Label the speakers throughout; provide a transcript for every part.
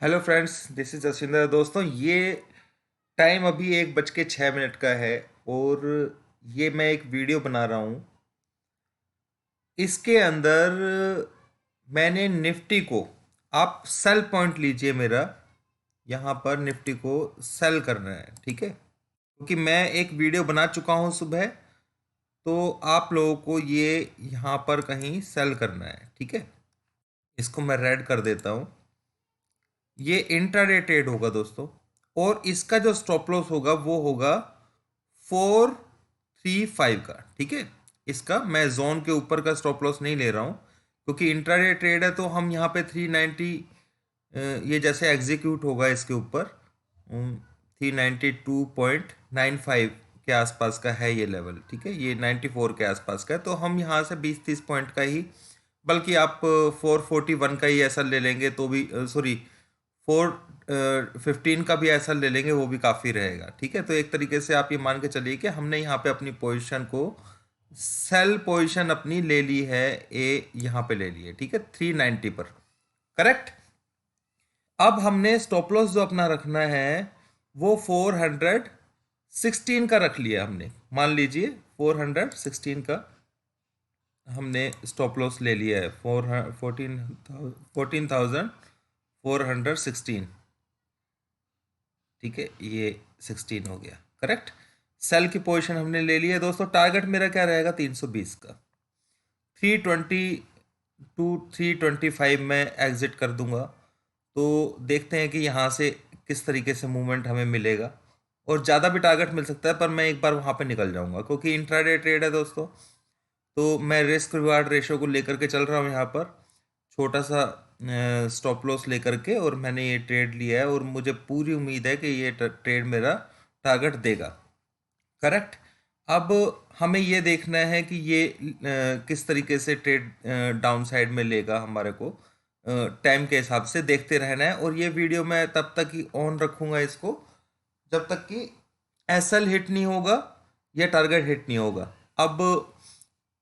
Speaker 1: Hello friends, this is Jasinder. दोस्तों, ये time अभी 1:06 का है और ये मैं एक वीडियो बना रहा हूँ। इसके अंदर मैंने निफ्टी को, आप सेल पॉइंट लीजिए मेरा, यहाँ पर निफ्टी को सेल करना है, ठीक है। क्योंकि मैं एक वीडियो बना चुका हूँ सुबह, तो आप लोगों को ये यहाँ पर कहीं सेल करना है, ठीक है। इसको मैं रेड कर देता हूँ। ये इंट्राडे ट्रेड होगा दोस्तों, और इसका जो स्टॉप लॉस होगा वो होगा 435 का, ठीक है। इसका मैं जोन के ऊपर का स्टॉप लॉस नहीं ले रहा हूँ, क्योंकि इंट्राडे ट्रेड है तो हम यहाँ पे 390, ये जैसे एग्जीक्यूट होगा इसके ऊपर 392.95 के आसपास का है ये लेवल, ठीक है। ये 94 के आसपास का है, तो हम यहाँ से 20-30 पॉइंट का ही, बल्कि आप 441 का ही ऐसा ले लेंगे तो भी, सॉरी, 415 का भी ऐसा ले लेंगे वो भी काफ़ी रहेगा, ठीक है। तो एक तरीके से आप ये मान के चलिए कि हमने यहाँ पे अपनी पोजीशन को, सेल पोजीशन अपनी ले ली है, ए यहाँ पे ले ली है, ठीक है, 390 पर, करेक्ट। अब हमने स्टॉप लॉस जो अपना रखना है वो 416 का रख लिया हमने, मान लीजिए 416 का हमने स्टॉप लॉस ले लिया है, 14,416, ठीक है। ये 16 हो गया, करेक्ट। सेल की पोजीशन हमने ले ली है दोस्तों। टारगेट मेरा क्या रहेगा? 320 का। 322 325 में एग्जिट कर दूंगा। तो देखते हैं कि यहाँ से किस तरीके से मूवमेंट हमें मिलेगा, और ज़्यादा भी टारगेट मिल सकता है, पर मैं एक बार वहाँ पे निकल जाऊँगा, क्योंकि इंट्राडे ट्रेड है दोस्तों। तो मैं रिस्क रिवार्ड रेशो को लेकर के चल रहा हूँ यहाँ पर, छोटा सा स्टॉप लॉस लेकर के, और मैंने ये ट्रेड लिया है और मुझे पूरी उम्मीद है कि ये ट्रेड मेरा टारगेट देगा, करेक्ट। अब हमें ये देखना है कि ये किस तरीके से ट्रेड डाउन साइड में लेगा हमारे को। टाइम के हिसाब से देखते रहना है, और ये वीडियो मैं तब तक ही ऑन रखूँगा इसको जब तक कि एसएल हिट नहीं होगा या टारगेट हिट नहीं होगा। अब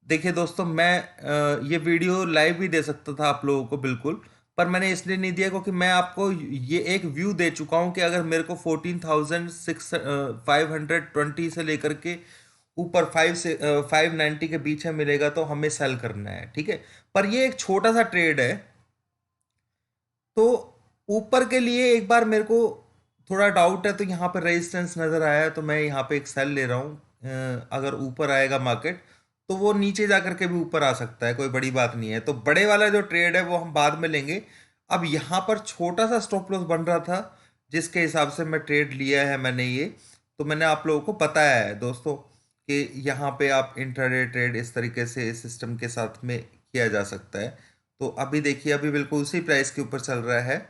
Speaker 1: देखिए दोस्तों, मैं ये वीडियो लाइव भी दे सकता था आप लोगों को, बिल्कुल, पर मैंने इसलिए नहीं दिया क्योंकि मैं आपको ये एक व्यू दे चुका हूँ कि अगर मेरे को 14,520 से लेकर के ऊपर 590 के बीच में मिलेगा तो हमें सेल करना है, ठीक है। पर ये एक छोटा सा ट्रेड है, तो ऊपर के लिए एक बार मेरे को थोड़ा डाउट है, तो यहाँ पे रेजिस्टेंस नज़र आया है, तो मैं यहाँ पे एक सेल ले रहा हूँ। अगर ऊपर आएगा मार्केट तो वो नीचे जा करके भी ऊपर आ सकता है, कोई बड़ी बात नहीं है। तो बड़े वाला जो ट्रेड है वो हम बाद में लेंगे। अब यहाँ पर छोटा सा स्टॉप लॉस बन रहा था, जिसके हिसाब से मैं ट्रेड लिया है मैंने ये, तो मैंने आप लोगों को बताया है दोस्तों कि यहाँ पे आप इंट्राडे ट्रेड इस तरीके से इस सिस्टम के साथ में किया जा सकता है। तो अभी देखिए, अभी बिल्कुल उसी प्राइस के ऊपर चल रहा है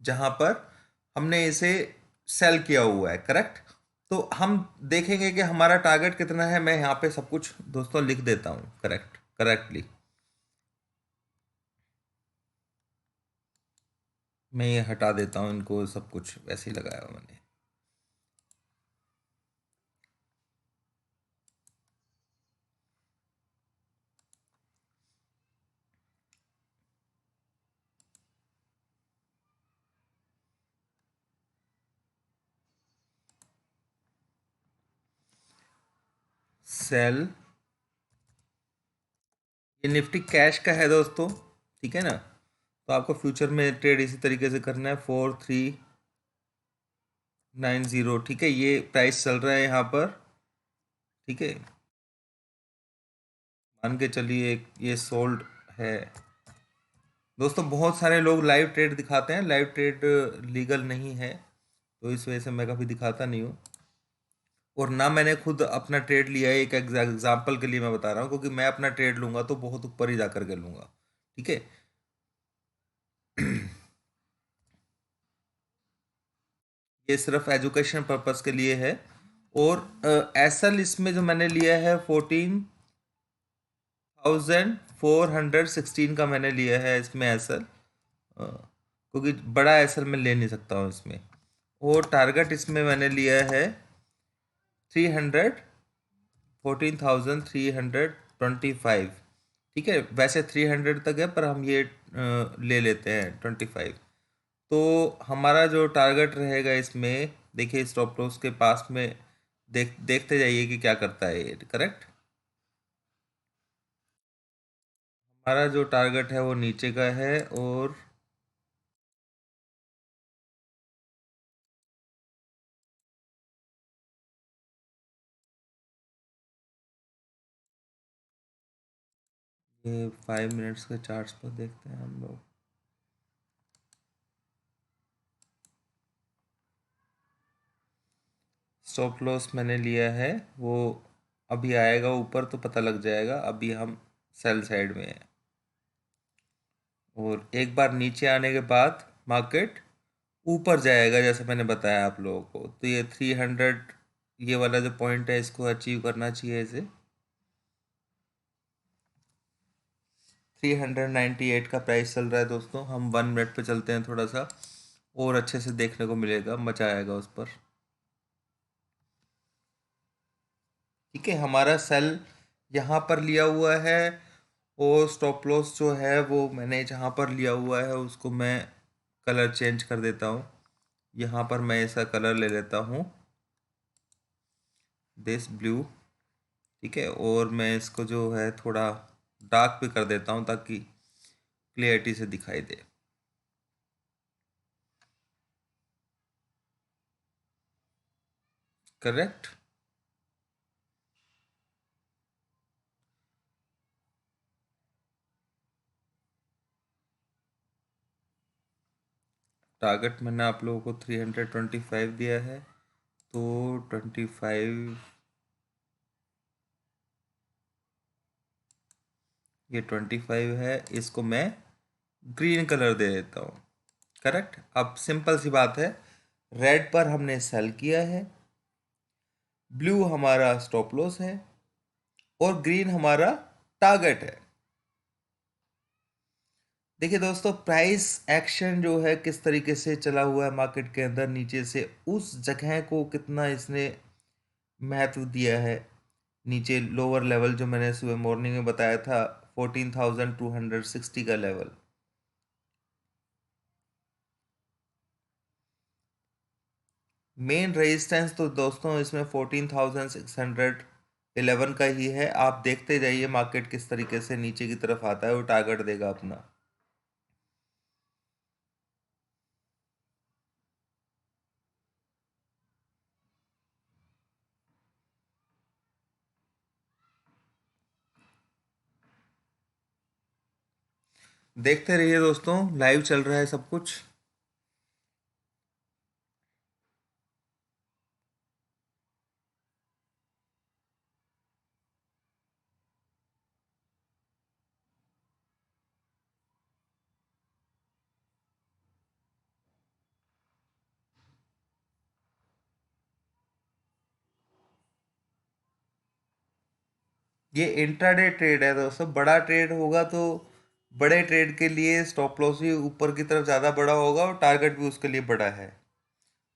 Speaker 1: जहां पर हमने इसे सेल किया हुआ है, करेक्ट। तो हम देखेंगे कि हमारा टारगेट कितना है। मैं यहाँ पे सब कुछ दोस्तों लिख देता हूँ करेक्टली। मैं ये हटा देता हूँ, इनको सब कुछ वैसे ही लगाया हुआ मैंने। सेल, ये निफ्टी कैश का है दोस्तों, ठीक है ना। तो आपको फ्यूचर में ट्रेड इसी तरीके से करना है। 4390, ठीक है, ये प्राइस चल रहा है यहाँ पर, ठीक है। मान के चलिए ये सोल्ड है दोस्तों। बहुत सारे लोग लाइव ट्रेड दिखाते हैं, लाइव ट्रेड लीगल नहीं है, तो इस वजह से मैं कभी दिखाता नहीं हूँ, और ना मैंने खुद अपना ट्रेड लिया है। एक एग्जाम्पल के लिए मैं बता रहा हूँ, क्योंकि मैं अपना ट्रेड लूंगा तो बहुत ऊपर ही जा करके लूंगा, ठीक है। ये सिर्फ एजुकेशन पर्पस के लिए है। और एसएल इसमें जो मैंने लिया है 14,416 का मैंने लिया है इसमें एसएल, क्योंकि बड़ा एसएल मैं ले नहीं सकता हूँ इसमें। और टारगेट इसमें मैंने लिया है 300, 14,325, ठीक है। वैसे 300 तक है, पर हम ये ले लेते हैं 25। तो हमारा जो टारगेट रहेगा इसमें, देखिए स्टॉप लॉस के पास में देखते जाइए कि क्या करता है ये। करेक्ट, हमारा जो टारगेट है वो नीचे का है, और ये 5 मिनट्स के चार्ट्स पर देखते हैं हम लोग। स्टॉप लॉस मैंने लिया है, वो अभी आएगा ऊपर तो पता लग जाएगा। अभी हम सेल साइड में हैं, और एक बार नीचे आने के बाद मार्केट ऊपर जाएगा जैसे मैंने बताया आप लोगों को। तो ये 300, ये वाला जो पॉइंट है इसको अचीव करना चाहिए इसे। 398 का प्राइस चल रहा है दोस्तों। हम 1 मिनट पे चलते हैं थोड़ा सा, और अच्छे से देखने को मिलेगा, मजा आएगा उस पर। ठीक है, हमारा सेल यहाँ पर लिया हुआ है, और स्टॉप लॉस जो है वो मैंने जहाँ पर लिया हुआ है उसको मैं कलर चेंज कर देता हूँ। यहाँ पर मैं ऐसा कलर ले लेता हूँ, दिस ब्लू। ठीक है, और मैं इसको जो है थोड़ा डार्क भी कर देता हूँ ताकि क्लियरिटी से दिखाई दे। करेक्ट। टारगेट मैंने आप लोगों को 325 दिया है, तो 25, ये 25 है, इसको मैं ग्रीन कलर दे देता हूँ। करेक्ट, अब सिंपल सी बात है, रेड पर हमने सेल किया है, ब्लू हमारा स्टॉप लॉस है, और ग्रीन हमारा टारगेट है। देखिए दोस्तों, प्राइस एक्शन जो है किस तरीके से चला हुआ है मार्केट के अंदर, नीचे से उस जगह को कितना इसने महत्व दिया है। नीचे लोअर लेवल जो मैंने सुबह मॉर्निंग में बताया था, 14,260 का लेवल। मेन रेजिस्टेंस तो दोस्तों इसमें 14,611 का ही है। आप देखते जाइए मार्केट किस तरीके से नीचे की तरफ आता है, वो टारगेट देगा अपना। देखते रहिए दोस्तों, लाइव चल रहा है सब कुछ। ये इंट्राडे ट्रेड है दोस्तों, बड़ा ट्रेड होगा तो बड़े ट्रेड के लिए स्टॉप लॉस भी ऊपर की तरफ ज़्यादा बड़ा होगा, और टारगेट भी उसके लिए बड़ा है।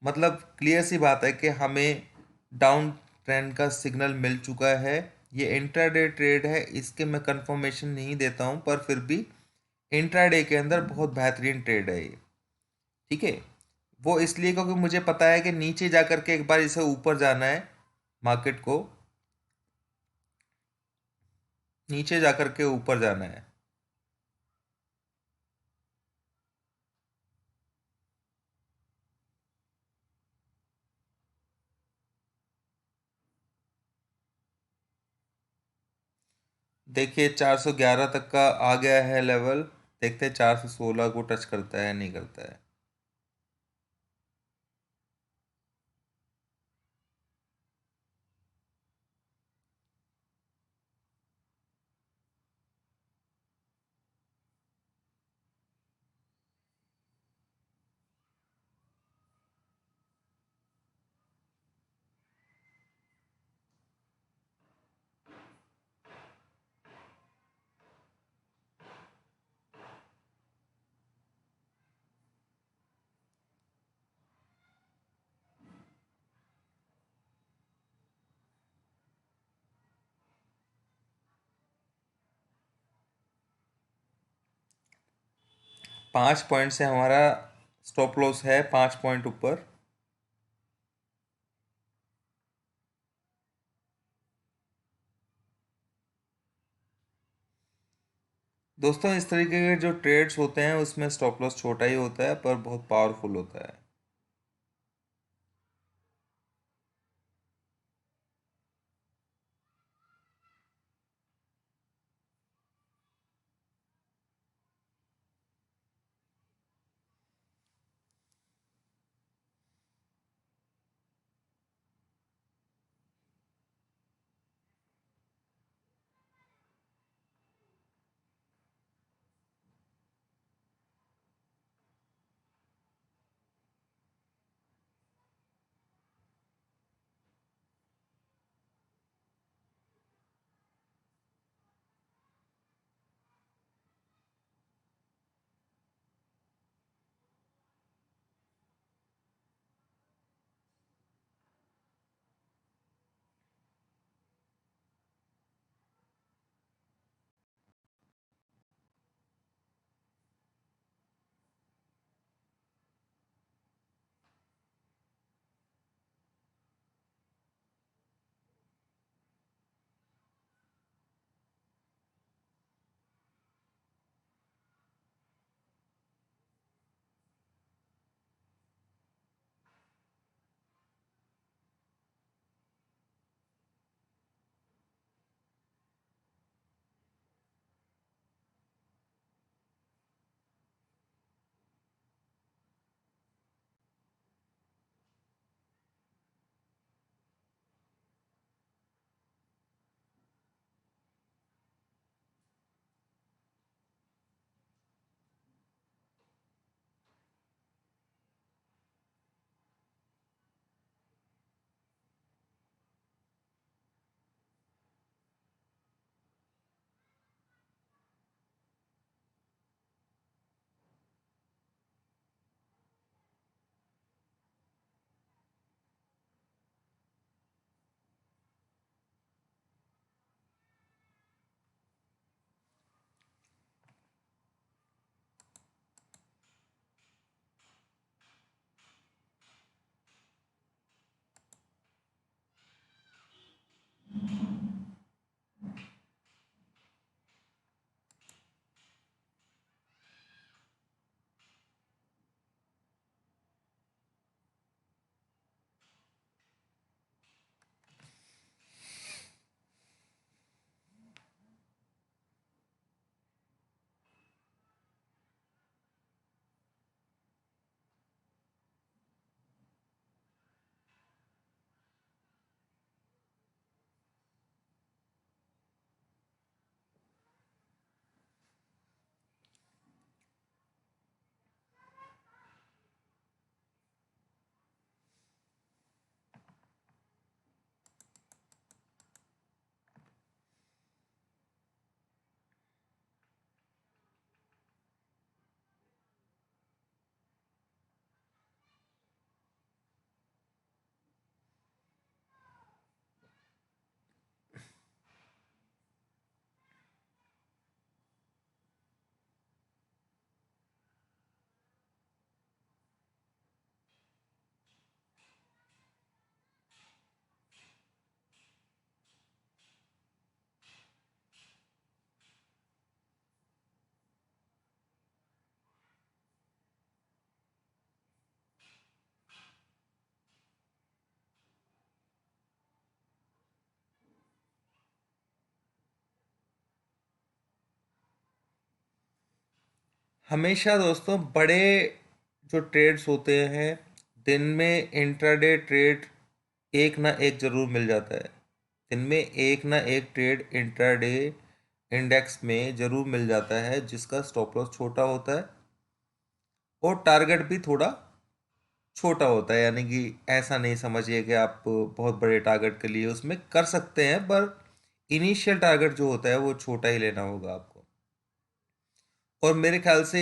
Speaker 1: मतलब क्लियर सी बात है कि हमें डाउन ट्रेंड का सिग्नल मिल चुका है। ये इंट्राडे ट्रेड है, इसके मैं कंफर्मेशन नहीं देता हूँ, पर फिर भी इंट्राडे के अंदर बहुत बेहतरीन ट्रेड है ये। ठीक है, वो इसलिए क्योंकि मुझे पता है कि नीचे जा कर के एक बार इसे ऊपर जाना है, मार्केट को नीचे जा कर के ऊपर जाना है। देखिए 411 तक का आ गया है लेवल। देखते हैं 416 को टच करता है नहीं करता है। 5 पॉइंट से हमारा स्टॉप लॉस है 5 पॉइंट ऊपर। दोस्तों इस तरीके के जो ट्रेड्स होते हैं उसमें स्टॉप लॉस छोटा ही होता है पर बहुत पावरफुल होता है। हमेशा दोस्तों बड़े जो ट्रेड्स होते हैं दिन में इंट्राडे ट्रेड एक ना एक जरूर मिल जाता है। दिन में एक ना एक ट्रेड इंट्राडे इंडेक्स में जरूर मिल जाता है जिसका स्टॉप लॉस छोटा होता है और टारगेट भी थोड़ा छोटा होता है। यानी कि ऐसा नहीं समझिए कि आप बहुत बड़े टारगेट के लिए उसमें कर सकते हैं, पर इनिशियल टारगेट जो होता है वो छोटा ही लेना होगा आपको। और मेरे ख्याल से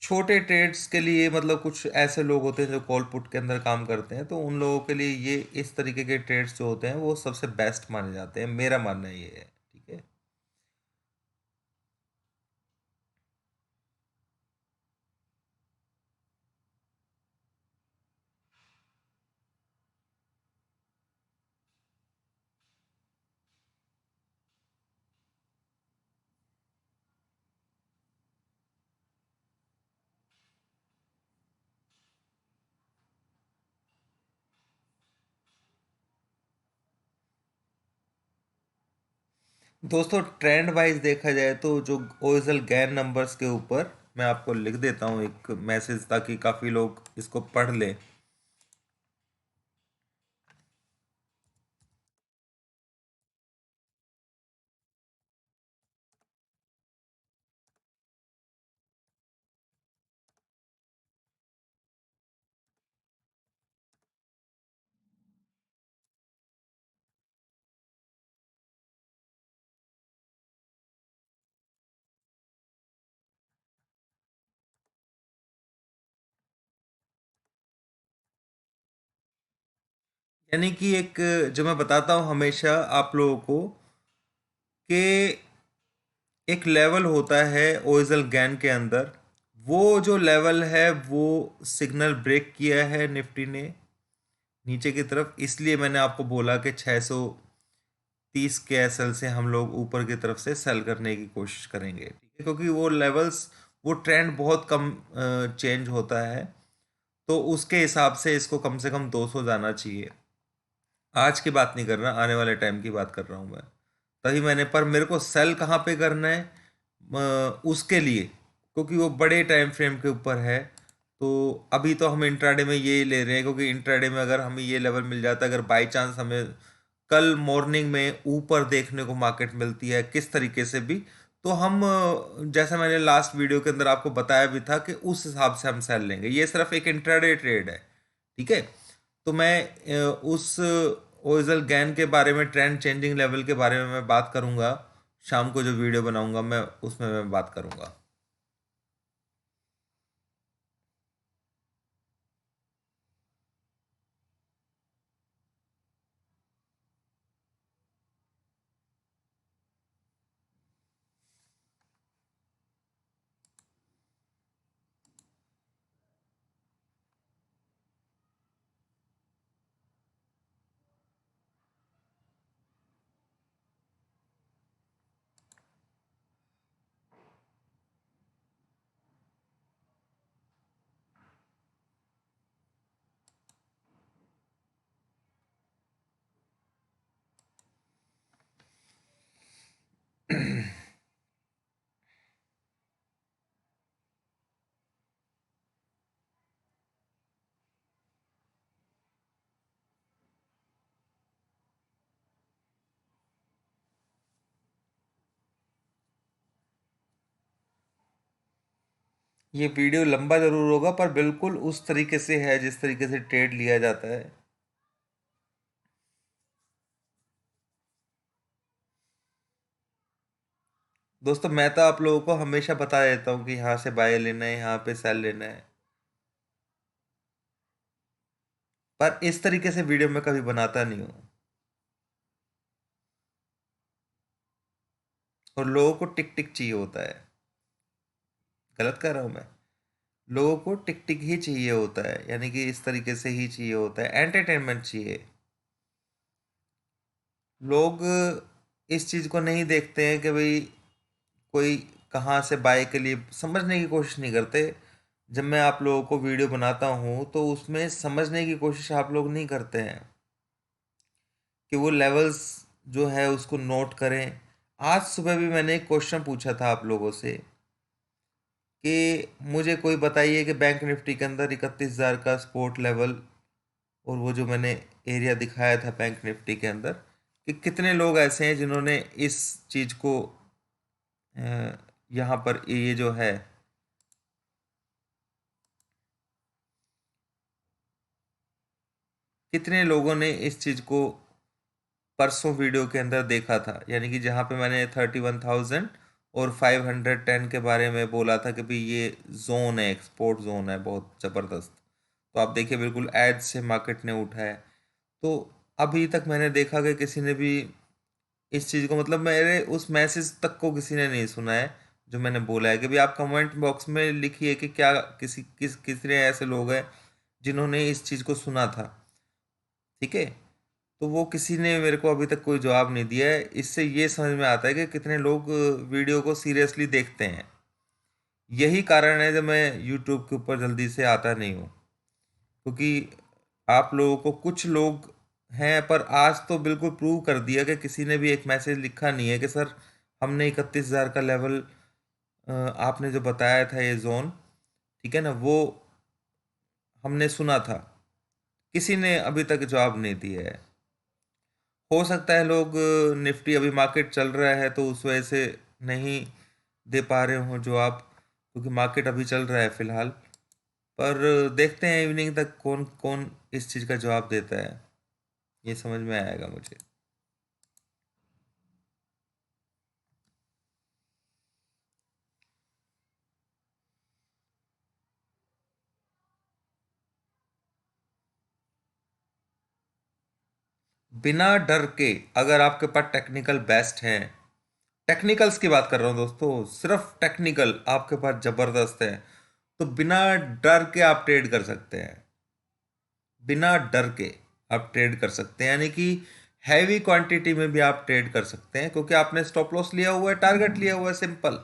Speaker 1: छोटे ट्रेड्स के लिए मतलब कुछ ऐसे लोग होते हैं जो कॉल पुट के अंदर काम करते हैं, तो उन लोगों के लिए ये इस तरीके के ट्रेड्स जो होते हैं वो सबसे बेस्ट माने जाते हैं। मेरा मानना ये है। ठीक है। दोस्तों ट्रेंड वाइज देखा जाए तो जो ओरिजिनल गैन नंबर्स के ऊपर मैं आपको लिख देता हूँ एक मैसेज, ताकि काफ़ी लोग इसको पढ़ लें। यानी कि एक, जो मैं बताता हूँ हमेशा आप लोगों को, कि एक लेवल होता है ओरिजिनल गैन के अंदर। वो जो लेवल है वो सिग्नल ब्रेक किया है निफ्टी ने नीचे की तरफ, इसलिए मैंने आपको बोला कि 630 के एसएल से हम लोग ऊपर की तरफ से सेल करने की कोशिश करेंगे, ठीक है, क्योंकि वो लेवल्स, वो ट्रेंड बहुत कम चेंज होता है। तो उसके हिसाब से इसको कम से कम 200 जाना चाहिए। आज की बात नहीं कर रहा, आने वाले टाइम की बात कर रहा हूँ मैं। तभी मैंने, पर मेरे को सेल कहाँ पे करना है उसके लिए, क्योंकि वो बड़े टाइम फ्रेम के ऊपर है। तो अभी तो हम इंट्राडे में ये ले रहे हैं, क्योंकि इंट्राडे में अगर हमें ये लेवल मिल जाता है, अगर बाई चांस हमें कल मॉर्निंग में ऊपर देखने को मार्केट मिलती है किस तरीके से भी, तो हम जैसा मैंने लास्ट वीडियो के अंदर आपको बताया भी था कि उस हिसाब से हम सेल लेंगे। ये सिर्फ एक इंट्राडे ट्रेड है, ठीक है। तो मैं उस ओरिजिनल गैन के बारे में, ट्रेंड चेंजिंग लेवल के बारे में मैं बात करूंगा। शाम को जो वीडियो बनाऊंगा मैं उसमें मैं बात करूंगा। ये वीडियो लंबा जरूर होगा, पर बिल्कुल उस तरीके से है जिस तरीके से ट्रेड लिया जाता है। दोस्तों मैं तो आप लोगों को हमेशा बता देता हूँ कि यहाँ से बाय लेना है, यहाँ पे सेल लेना है, पर इस तरीके से वीडियो मैं कभी बनाता नहीं हूँ। और लोगों को टिक टिक चाहिए होता है। गलत कर रहा हूँ मैं? लोगों को टिक टिक ही चाहिए होता है, यानी कि इस तरीके से ही चाहिए होता है, एंटरटेनमेंट चाहिए। लोग इस चीज़ को नहीं देखते हैं कि भाई कोई कहाँ से बाय के लिए समझने की कोशिश नहीं करते। जब मैं आप लोगों को वीडियो बनाता हूँ तो उसमें समझने की कोशिश आप लोग नहीं करते हैं कि वो लेवल्स जो है उसको नोट करें। आज सुबह भी मैंने एक क्वेश्चन पूछा था आप लोगों से कि मुझे कोई बताइए कि बैंक निफ्टी के अंदर 31,000 का सपोर्ट लेवल, और वो जो मैंने एरिया दिखाया था बैंक निफ्टी के अंदर, कि कितने लोग ऐसे हैं जिन्होंने इस चीज़ को यहाँ पर ये जो है, कितने लोगों ने इस चीज़ को परसों वीडियो के अंदर देखा था, यानी कि जहाँ पे मैंने 31,000 और 510 के बारे में बोला था कि भाई ये जोन है, एक्सपोर्ट जोन है बहुत ज़बरदस्त। तो आप देखिए बिल्कुल एज से मार्केट ने उठा है। तो अभी तक मैंने देखा कि किसी ने भी इस चीज़ को, मतलब मेरे उस मैसेज तक को किसी ने नहीं सुना है जो मैंने बोला है। कि भाई आप कमेंट बॉक्स में लिखिए कि क्या कितने ऐसे लोग हैं जिन्होंने इस चीज़ को सुना था, ठीक है। तो वो किसी ने मेरे को अभी तक कोई जवाब नहीं दिया है। इससे ये समझ में आता है कि कितने लोग वीडियो को सीरियसली देखते हैं। यही कारण है जब मैं यूट्यूब के ऊपर जल्दी से आता नहीं हूँ, क्योंकि आप लोगों को, कुछ लोग हैं, पर आज तो बिल्कुल प्रूव कर दिया कि किसी ने भी एक मैसेज लिखा नहीं है कि सर हमने 31,000 का लेवल, आपने जो बताया था ये जोन, ठीक है ना, वो हमने सुना था। किसी ने अभी तक जवाब नहीं दिया है। हो सकता है लोग, निफ्टी अभी मार्केट चल रहा है तो उस वजह से नहीं दे पा रहे हो जवाब, क्योंकि मार्केट अभी चल रहा है फिलहाल। पर देखते हैं इवनिंग तक कौन कौन इस चीज़ का जवाब देता है, ये समझ में आएगा मुझे। बिना डर के, अगर आपके पास टेक्निकल बेस्ट है, टेक्निकल्स की बात कर रहा हूँ दोस्तों, सिर्फ टेक्निकल आपके पास जबरदस्त है, तो बिना डर के आप ट्रेड कर सकते हैं। बिना डर के आप ट्रेड कर सकते हैं, यानी कि हैवी क्वांटिटी में भी आप ट्रेड कर सकते हैं, क्योंकि आपने स्टॉप लॉस लिया हुआ है, टारगेट लिया हुआ है, सिंपल।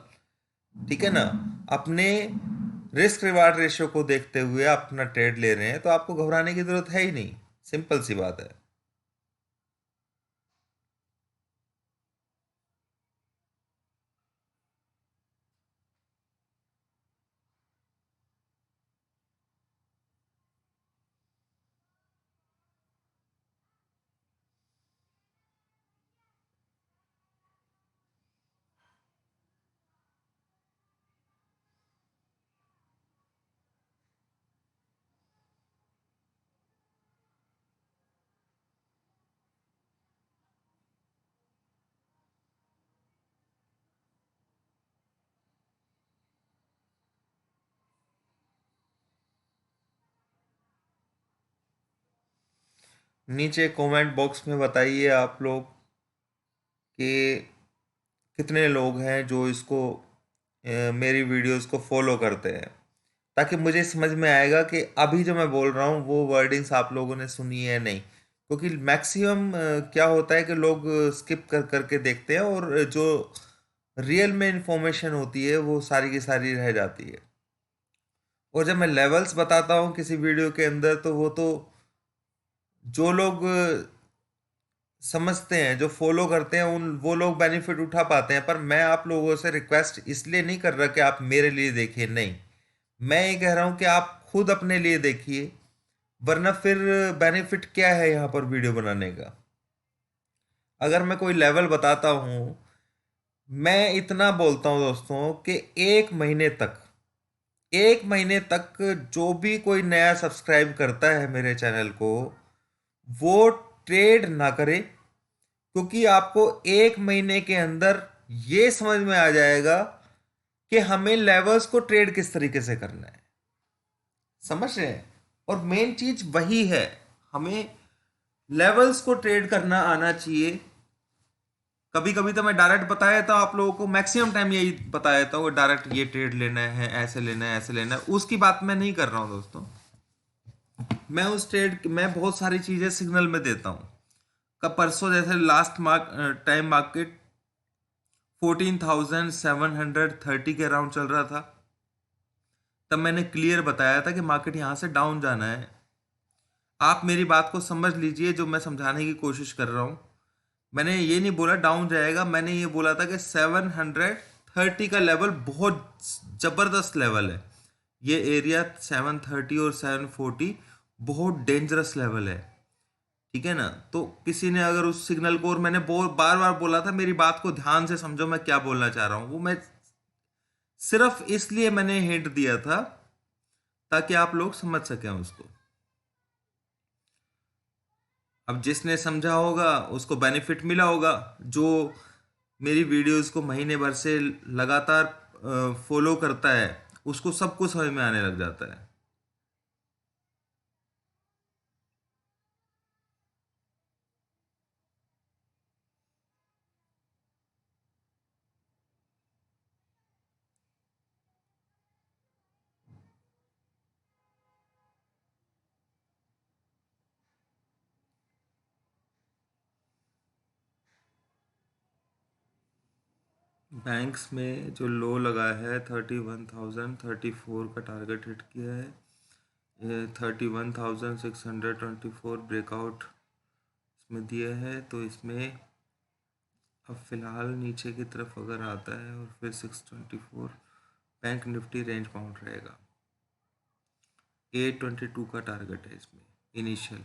Speaker 1: ठीक है ना। अपने रिस्क रिवार्ड रेशियो को देखते हुए आप अपना ट्रेड ले रहे हैं, तो आपको घबराने की जरूरत है ही नहीं। सिंपल सी बात है। नीचे कमेंट बॉक्स में बताइए आप लोग कि कितने लोग हैं जो इसको, मेरी वीडियोस को फॉलो करते हैं, ताकि मुझे समझ में आएगा कि अभी जो मैं बोल रहा हूँ वो वर्डिंग्स आप लोगों ने सुनी है नहीं। क्योंकि मैक्सिमम क्या होता है कि लोग स्किप कर करके देखते हैं, और जो रियल में इंफॉर्मेशन होती है वो सारी की सारी रह जाती है। और जब मैं लेवल्स बताता हूँ किसी वीडियो के अंदर, तो वो तो जो लोग समझते हैं, जो फॉलो करते हैं, उन वो लोग बेनिफिट उठा पाते हैं। पर मैं आप लोगों से रिक्वेस्ट इसलिए नहीं कर रहा कि आप मेरे लिए देखिए, नहीं। मैं ये कह रहा हूं कि आप खुद अपने लिए देखिए, वरना फिर बेनिफिट क्या है यहाँ पर वीडियो बनाने का। अगर मैं कोई लेवल बताता हूँ, मैं इतना बोलता हूँ दोस्तों कि एक महीने तक, एक महीने तक जो भी कोई नया सब्सक्राइब करता है मेरे चैनल को, वो ट्रेड ना करे। क्योंकि आपको एक महीने के अंदर ये समझ में आ जाएगा कि हमें लेवल्स को ट्रेड किस तरीके से करना है। समझ रहे हैं। और मेन चीज वही है, हमें लेवल्स को ट्रेड करना आना चाहिए। कभी कभी तो मैं डायरेक्ट बताया था आप लोगों को, मैक्सिमम टाइम यही बताया था, वो डायरेक्ट ये ट्रेड लेना है, ऐसे लेना है, ऐसे लेना है, उसकी बात मैं नहीं कर रहा हूं दोस्तों। मैं उस ट्रेड मैं बहुत सारी चीजें सिग्नल में देता हूं। कब, परसों जैसे लास्ट टाइम मार्केट 14,730 के अराउंड चल रहा था, तब मैंने क्लियर बताया था कि मार्केट यहां से डाउन जाना है। आप मेरी बात को समझ लीजिए, जो मैं समझाने की कोशिश कर रहा हूं। मैंने ये नहीं बोला डाउन जाएगा, मैंने ये बोला था कि 730 का लेवल बहुत जबरदस्त लेवल है। ये एरिया 730 और 740 बहुत डेंजरस लेवल है। ठीक है ना। तो किसी ने अगर उस सिग्नल को, और मैंने बार बार बोला था, मेरी बात को ध्यान से समझो मैं क्या बोलना चाह रहा हूं। वो मैं सिर्फ इसलिए मैंने हिंट दिया था ताकि आप लोग समझ सकें उसको। अब जिसने समझा होगा उसको बेनिफिट मिला होगा। जो मेरी वीडियोस को महीने भर से लगातार फॉलो करता है, उसको सब कुछ समझ में आने लग जाता है। बैंक्स में जो लो लगा है, 31,034 का टारगेट हिट किया है। 31,624 ब्रेकआउट इसमें दिया है तो इसमें अब फिलहाल नीचे की तरफ अगर आता है और फिर 624, बैंक निफ्टी रेंज बाउंड रहेगा। 822 का टारगेट है इसमें इनिशियल।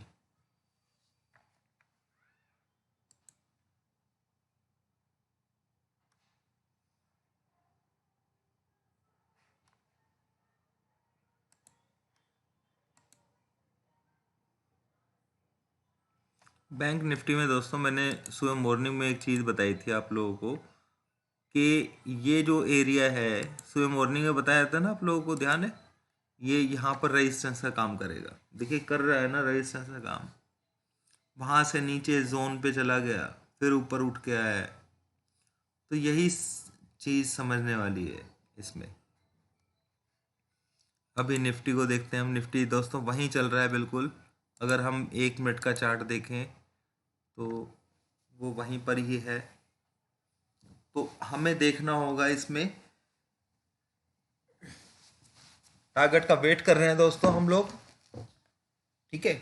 Speaker 1: बैंक निफ्टी में दोस्तों मैंने सुबह मॉर्निंग में एक चीज़ बताई थी आप लोगों को कि ये जो एरिया है, सुबह मॉर्निंग में बताया था ना आप लोगों को, ध्यान है, ये यहाँ पर रेजिस्टेंस का काम करेगा। देखिए कर रहा है ना रेजिस्टेंस का काम। वहाँ से नीचे जोन पे चला गया, फिर ऊपर उठ के आया है। तो यही चीज़ समझने वाली है इसमें। अभी निफ्टी को देखते हैं हम। निफ्टी दोस्तों वहीं चल रहा है बिल्कुल। अगर हम 1 मिनट का चार्ट देखें तो वो वहीं पर ही है। तो हमें देखना होगा इसमें, टारगेट का वेट कर रहे हैं दोस्तों हम लोग, ठीक है।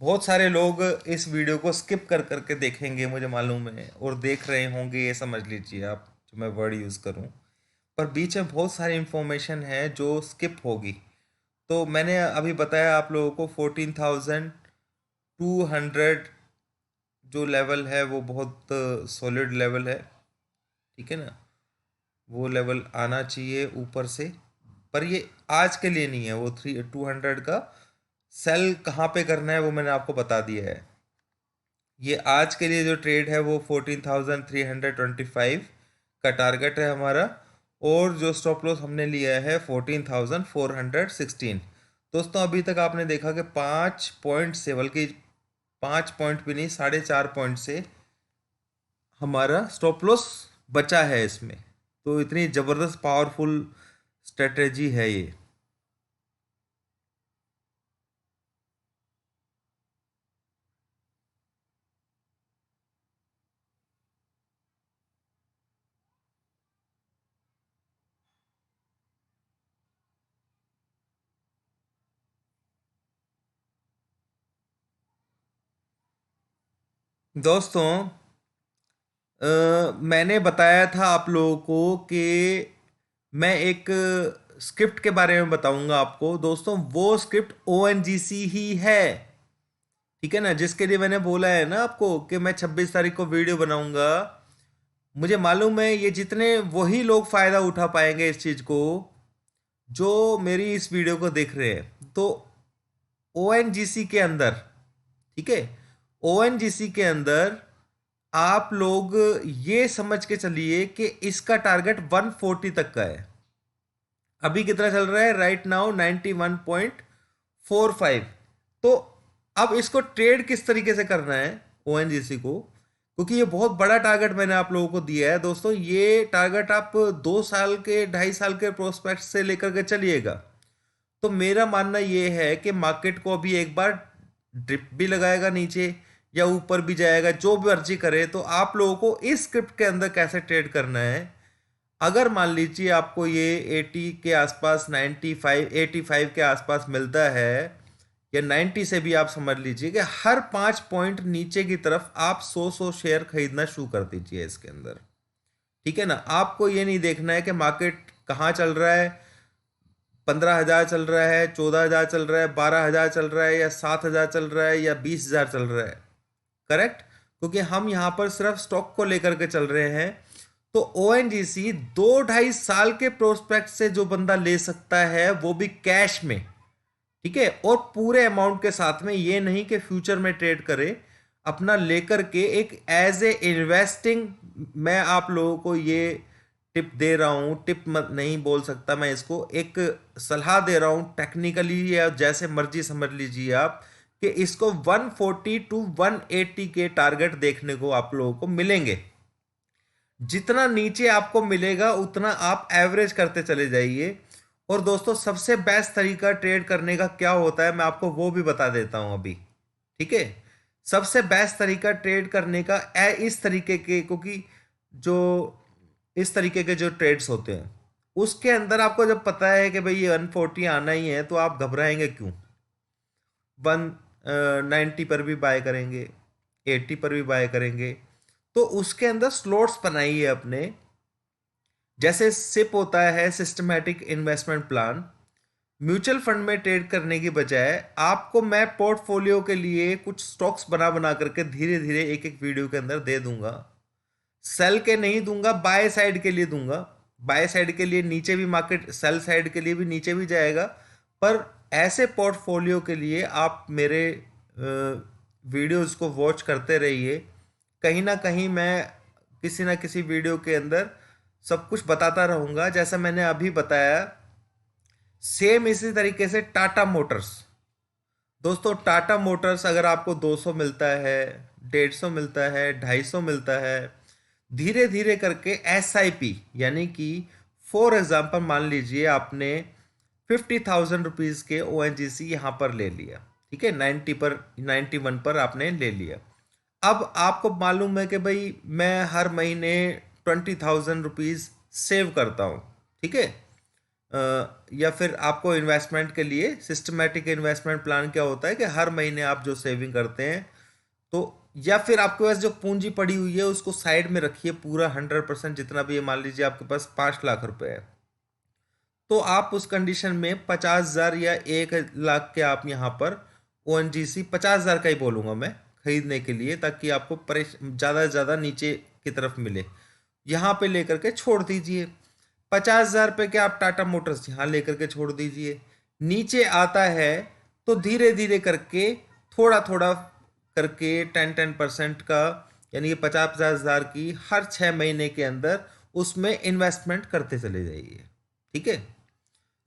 Speaker 1: बहुत सारे लोग इस वीडियो को स्किप कर करके देखेंगे मुझे मालूम है, और देख रहे होंगे, ये समझ लीजिए आप जो मैं वर्ड यूज़ करूं। पर बीच में बहुत सारी इंफॉर्मेशन है जो स्किप होगी। तो मैंने अभी बताया आप लोगों को 14,200 जो लेवल है वो बहुत सॉलिड लेवल है, ठीक है ना। वो लेवल आना चाहिए ऊपर से, पर ये आज के लिए नहीं है। वो 200 का सेल कहाँ पे करना है वो मैंने आपको बता दिया है। ये आज के लिए जो ट्रेड है वो 14,325 का टारगेट है हमारा, और जो स्टॉप लॉस हमने लिया है 14,416। दोस्तों अभी तक आपने देखा कि 5 पॉइंट से, बल्कि 5 पॉइंट भी नहीं, 4.5 पॉइंट से हमारा स्टॉप लॉस बचा है इसमें। तो इतनी ज़बरदस्त पावरफुल स्ट्रेटेजी है ये। दोस्तों मैंने बताया था आप लोगों को कि मैं एक स्क्रिप्ट के बारे में बताऊंगा आपको। दोस्तों वो स्क्रिप्ट ओएनजीसी ही है, ठीक है ना, जिसके लिए मैंने बोला है ना आपको कि मैं 26 तारीख को वीडियो बनाऊंगा। मुझे मालूम है ये जितने वही लोग फायदा उठा पाएंगे इस चीज को जो मेरी इस वीडियो को देख रहे हैं। तो ओएनजीसी के अंदर, ठीक है, ओएनजीसी के अंदर आप लोग ये समझ के चलिए कि इसका टारगेट 140 तक का है। अभी कितना चल रहा है राइट नाउ? 91.45। तो अब इसको ट्रेड किस तरीके से करना है ओएनजीसी को, क्योंकि ये बहुत बड़ा टारगेट मैंने आप लोगों को दिया है। दोस्तों ये टारगेट आप 2 साल के, 2.5 साल के प्रोस्पेक्ट से लेकर के चलिएगा। तो मेरा मानना ये है कि मार्केट को अभी एक बार ड्रिप भी लगाएगा नीचे या ऊपर भी जाएगा, जो भी मर्जी करे। तो आप लोगों को इस स्क्रिप्ट के अंदर कैसे ट्रेड करना है, अगर मान लीजिए आपको ये 80 के आसपास, 95, 85 के आसपास मिलता है, या 90 से भी आप समझ लीजिए कि हर 5 पॉइंट नीचे की तरफ आप 100 शेयर खरीदना शुरू कर दीजिए इसके अंदर, ठीक है ना। आपको ये नहीं देखना है कि मार्केट कहाँ चल रहा है, 15,000 चल रहा है, 14,000 चल रहा है, 12,000 चल रहा है, या 7,000 चल रहा है, या 20,000 चल रहा है, करेक्ट। क्योंकि हम यहाँ पर सिर्फ स्टॉक को लेकर के चल रहे हैं। तो ओएनजीसी 2-2.5 साल के प्रोस्पेक्ट से जो बंदा ले सकता है वो भी कैश में, ठीक है, और पूरे अमाउंट के साथ में, ये नहीं कि फ्यूचर में ट्रेड करे, अपना लेकर के एक एज ए इन्वेस्टिंग। मैं आप लोगों को ये टिप दे रहा हूं, टिप मत नहीं बोल सकता मैं इसको, एक सलाह दे रहा हूं टेक्निकली, या जैसे मर्जी समझ लीजिए आप, कि इसको 140 टू 180 के टारगेट देखने को आप लोगों को मिलेंगे। जितना नीचे आपको मिलेगा उतना आप एवरेज करते चले जाइए। और दोस्तों सबसे बेस्ट तरीका ट्रेड करने का क्या होता है मैं आपको वो भी बता देता हूं अभी, ठीक है। सबसे बेस्ट तरीका ट्रेड करने का इस तरीके के, क्योंकि जो इस तरीके के जो ट्रेड्स होते हैं उसके अंदर आपको जब पता है कि भाई ये 140 आना ही है, तो आप घबराएंगे क्यों? वन 90 पर भी बाय करेंगे, 80 पर भी बाय करेंगे। तो उसके अंदर स्लॉट्स बनाइए अपने। जैसे सिप होता है systematic investment plan, mutual fund में ट्रेड करने की बजाय आपको मैं पोर्टफोलियो के लिए कुछ स्टॉक्स बना बना करके धीरे धीरे एक एक वीडियो के अंदर दे दूंगा। सेल के नहीं दूंगा, बाय साइड के लिए दूंगा। बाय साइड के लिए नीचे भी मार्केट, सेल साइड के लिए भी नीचे भी जाएगा। पर ऐसे पोर्टफोलियो के लिए आप मेरे वीडियोस को वॉच करते रहिए। कहीं ना कहीं मैं किसी ना किसी वीडियो के अंदर सब कुछ बताता रहूंगा, जैसा मैंने अभी बताया। सेम इसी तरीके से टाटा मोटर्स, दोस्तों टाटा मोटर्स अगर आपको 200 मिलता है, 150 मिलता है, 250 मिलता है, धीरे धीरे करके SIP यानी कि फॉर एग्जाम्पल मान लीजिए आपने 50,000 रुपीज के ONGC यहाँ पर ले लिया, ठीक है, 90 पर 91 पर आपने ले लिया। अब आपको मालूम है कि भाई मैं हर महीने 20,000 रुपीज सेव करता हूँ, ठीक है। या फिर आपको इन्वेस्टमेंट के लिए सिस्टमैटिक इन्वेस्टमेंट प्लान क्या होता है कि हर महीने आप जो सेविंग करते हैं, तो या फिर आपके पास जो पूंजी पड़ी हुई है उसको साइड में रखिए पूरा 100%, जितना भी है। मान लीजिए आपके पास 5 लाख रुपए है, तो आप उस कंडीशन में 50,000 या 1 लाख के आप यहाँ पर ONGC 50,000 का ही बोलूँगा मैं खरीदने के लिए, ताकि आपको ज़्यादा से ज़्यादा नीचे की तरफ मिले, यहाँ पे लेकर के छोड़ दीजिए। 50,000 पे के आप टाटा मोटर्स यहाँ लेकर के छोड़ दीजिए। नीचे आता है तो धीरे धीरे करके थोड़ा थोड़ा करके 10% का, यानी कि 50,000 की हर 6 महीने के अंदर उसमें इन्वेस्टमेंट करते चले जाइए, ठीक है।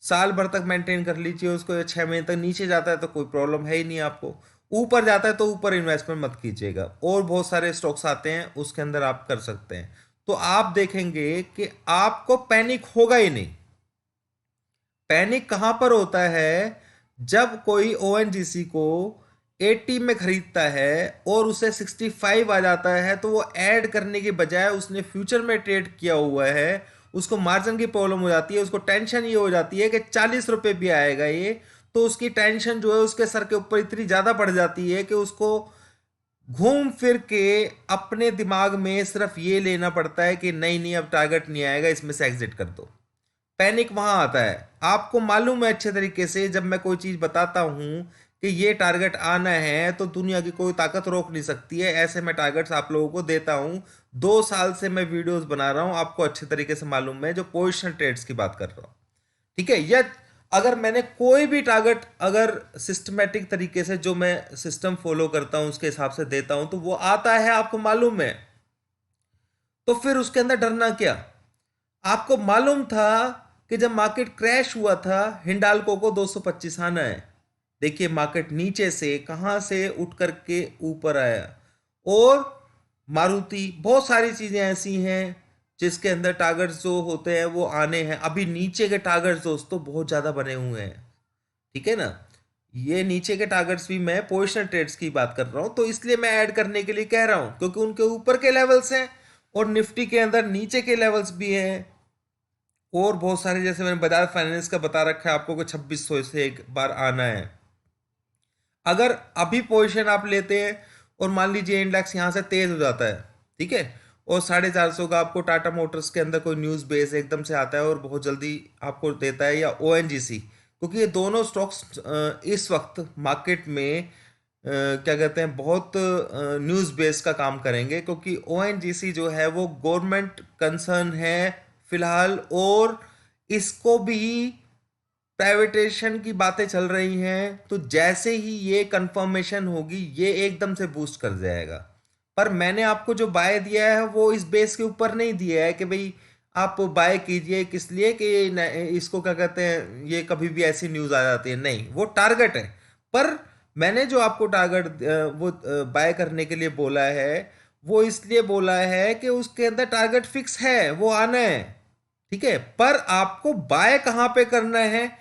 Speaker 1: साल भर तक मेंटेन कर लीजिए उसको। 6 महीने तक नीचे जाता है तो कोई प्रॉब्लम है ही नहीं आपको। ऊपर जाता है तो ऊपर इन्वेस्टमेंट मत कीजिएगा। और बहुत सारे स्टॉक्स आते हैं उसके अंदर आप कर सकते हैं, तो आप देखेंगे कि आपको पैनिक होगा ही नहीं। पैनिक कहां पर होता है? जब कोई ONGC को 80 में खरीदता है और उसे 65 आ जाता है, तो वो ऐड करने के बजाय उसने फ्यूचर में ट्रेड किया हुआ है, उसको मार्जिन की प्रॉब्लम हो जाती है। उसको टेंशन ये हो जाती है कि 40 रुपए भी आएगा ये, तो उसकी टेंशन जो है उसके सर के ऊपर इतनी ज्यादा बढ़ जाती है कि उसको घूम फिर के अपने दिमाग में सिर्फ ये लेना पड़ता है कि नहीं नहीं अब टारगेट नहीं आएगा, इसमें से एग्जिट कर दो। पैनिक वहां आता है। आपको मालूम है अच्छे तरीके से, जब मैं कोई चीज बताता हूं कि ये टारगेट आना है तो दुनिया की कोई ताकत रोक नहीं सकती है। ऐसे मैं टारगेट्स आप लोगों को देता हूं। 2 साल से मैं वीडियोस बना रहा हूं, आपको अच्छे तरीके से मालूम है, जो पोजिशन ट्रेड्स की बात कर रहा हूं, ठीक है। या अगर मैंने कोई भी टारगेट अगर सिस्टमेटिक तरीके से जो मैं सिस्टम फॉलो करता हूं उसके हिसाब से देता हूं तो वो आता है, आपको मालूम है। तो फिर उसके अंदर डरना क्या? आपको मालूम था कि जब मार्केट क्रैश हुआ था हिंडाल्को को 225 आना है। देखिए मार्केट नीचे से कहां से उठ करके ऊपर आया। और मारुति, बहुत सारी चीजें ऐसी हैं जिसके अंदर टारगेट्स जो होते हैं वो आने हैं। अभी नीचे के टारगेट्स दोस्तों बहुत ज्यादा बने हुए हैं, ठीक है ना। ये नीचे के टारगेट्स भी मैं पोजिशनल ट्रेड्स की बात कर रहा हूं, तो इसलिए मैं ऐड करने के लिए कह रहा हूं, क्योंकि उनके ऊपर के लेवल्स हैं और निफ्टी के अंदर नीचे के लेवल्स भी हैं। और बहुत सारे, जैसे मैंने बजाज फाइनेंस का बता रखा है आपको कि 2600 से एक बार आना है। अगर अभी पोजीशन आप लेते हैं और मान लीजिए इंडेक्स यहां से तेज हो जाता है, ठीक है, और 450 का आपको टाटा मोटर्स के अंदर कोई न्यूज बेस एकदम से आता है और बहुत जल्दी आपको देता है, या ONGC, क्योंकि ये दोनों स्टॉक्स इस वक्त मार्केट में क्या कहते हैं, बहुत न्यूज बेस का काम करेंगे, क्योंकि ONGC जो है वो गवर्नमेंट कंसर्न है फिलहाल, और इसको भी प्राइवेटेशन की बातें चल रही हैं। तो जैसे ही ये कंफर्मेशन होगी ये एकदम से बूस्ट कर जाएगा। पर मैंने आपको जो बाय दिया है वो इस बेस के ऊपर नहीं दिया है कि भाई आप बाय कीजिए, किस लिए कि इसको क्या कहते हैं, ये कभी भी ऐसी न्यूज आ जाती है, नहीं, वो टारगेट है। पर मैंने जो आपको टारगेट वो बाय करने के लिए बोला है, वो इसलिए बोला है कि उसके अंदर टारगेट फिक्स है, वो आना है, ठीक है। पर आपको बाय कहां पे करना है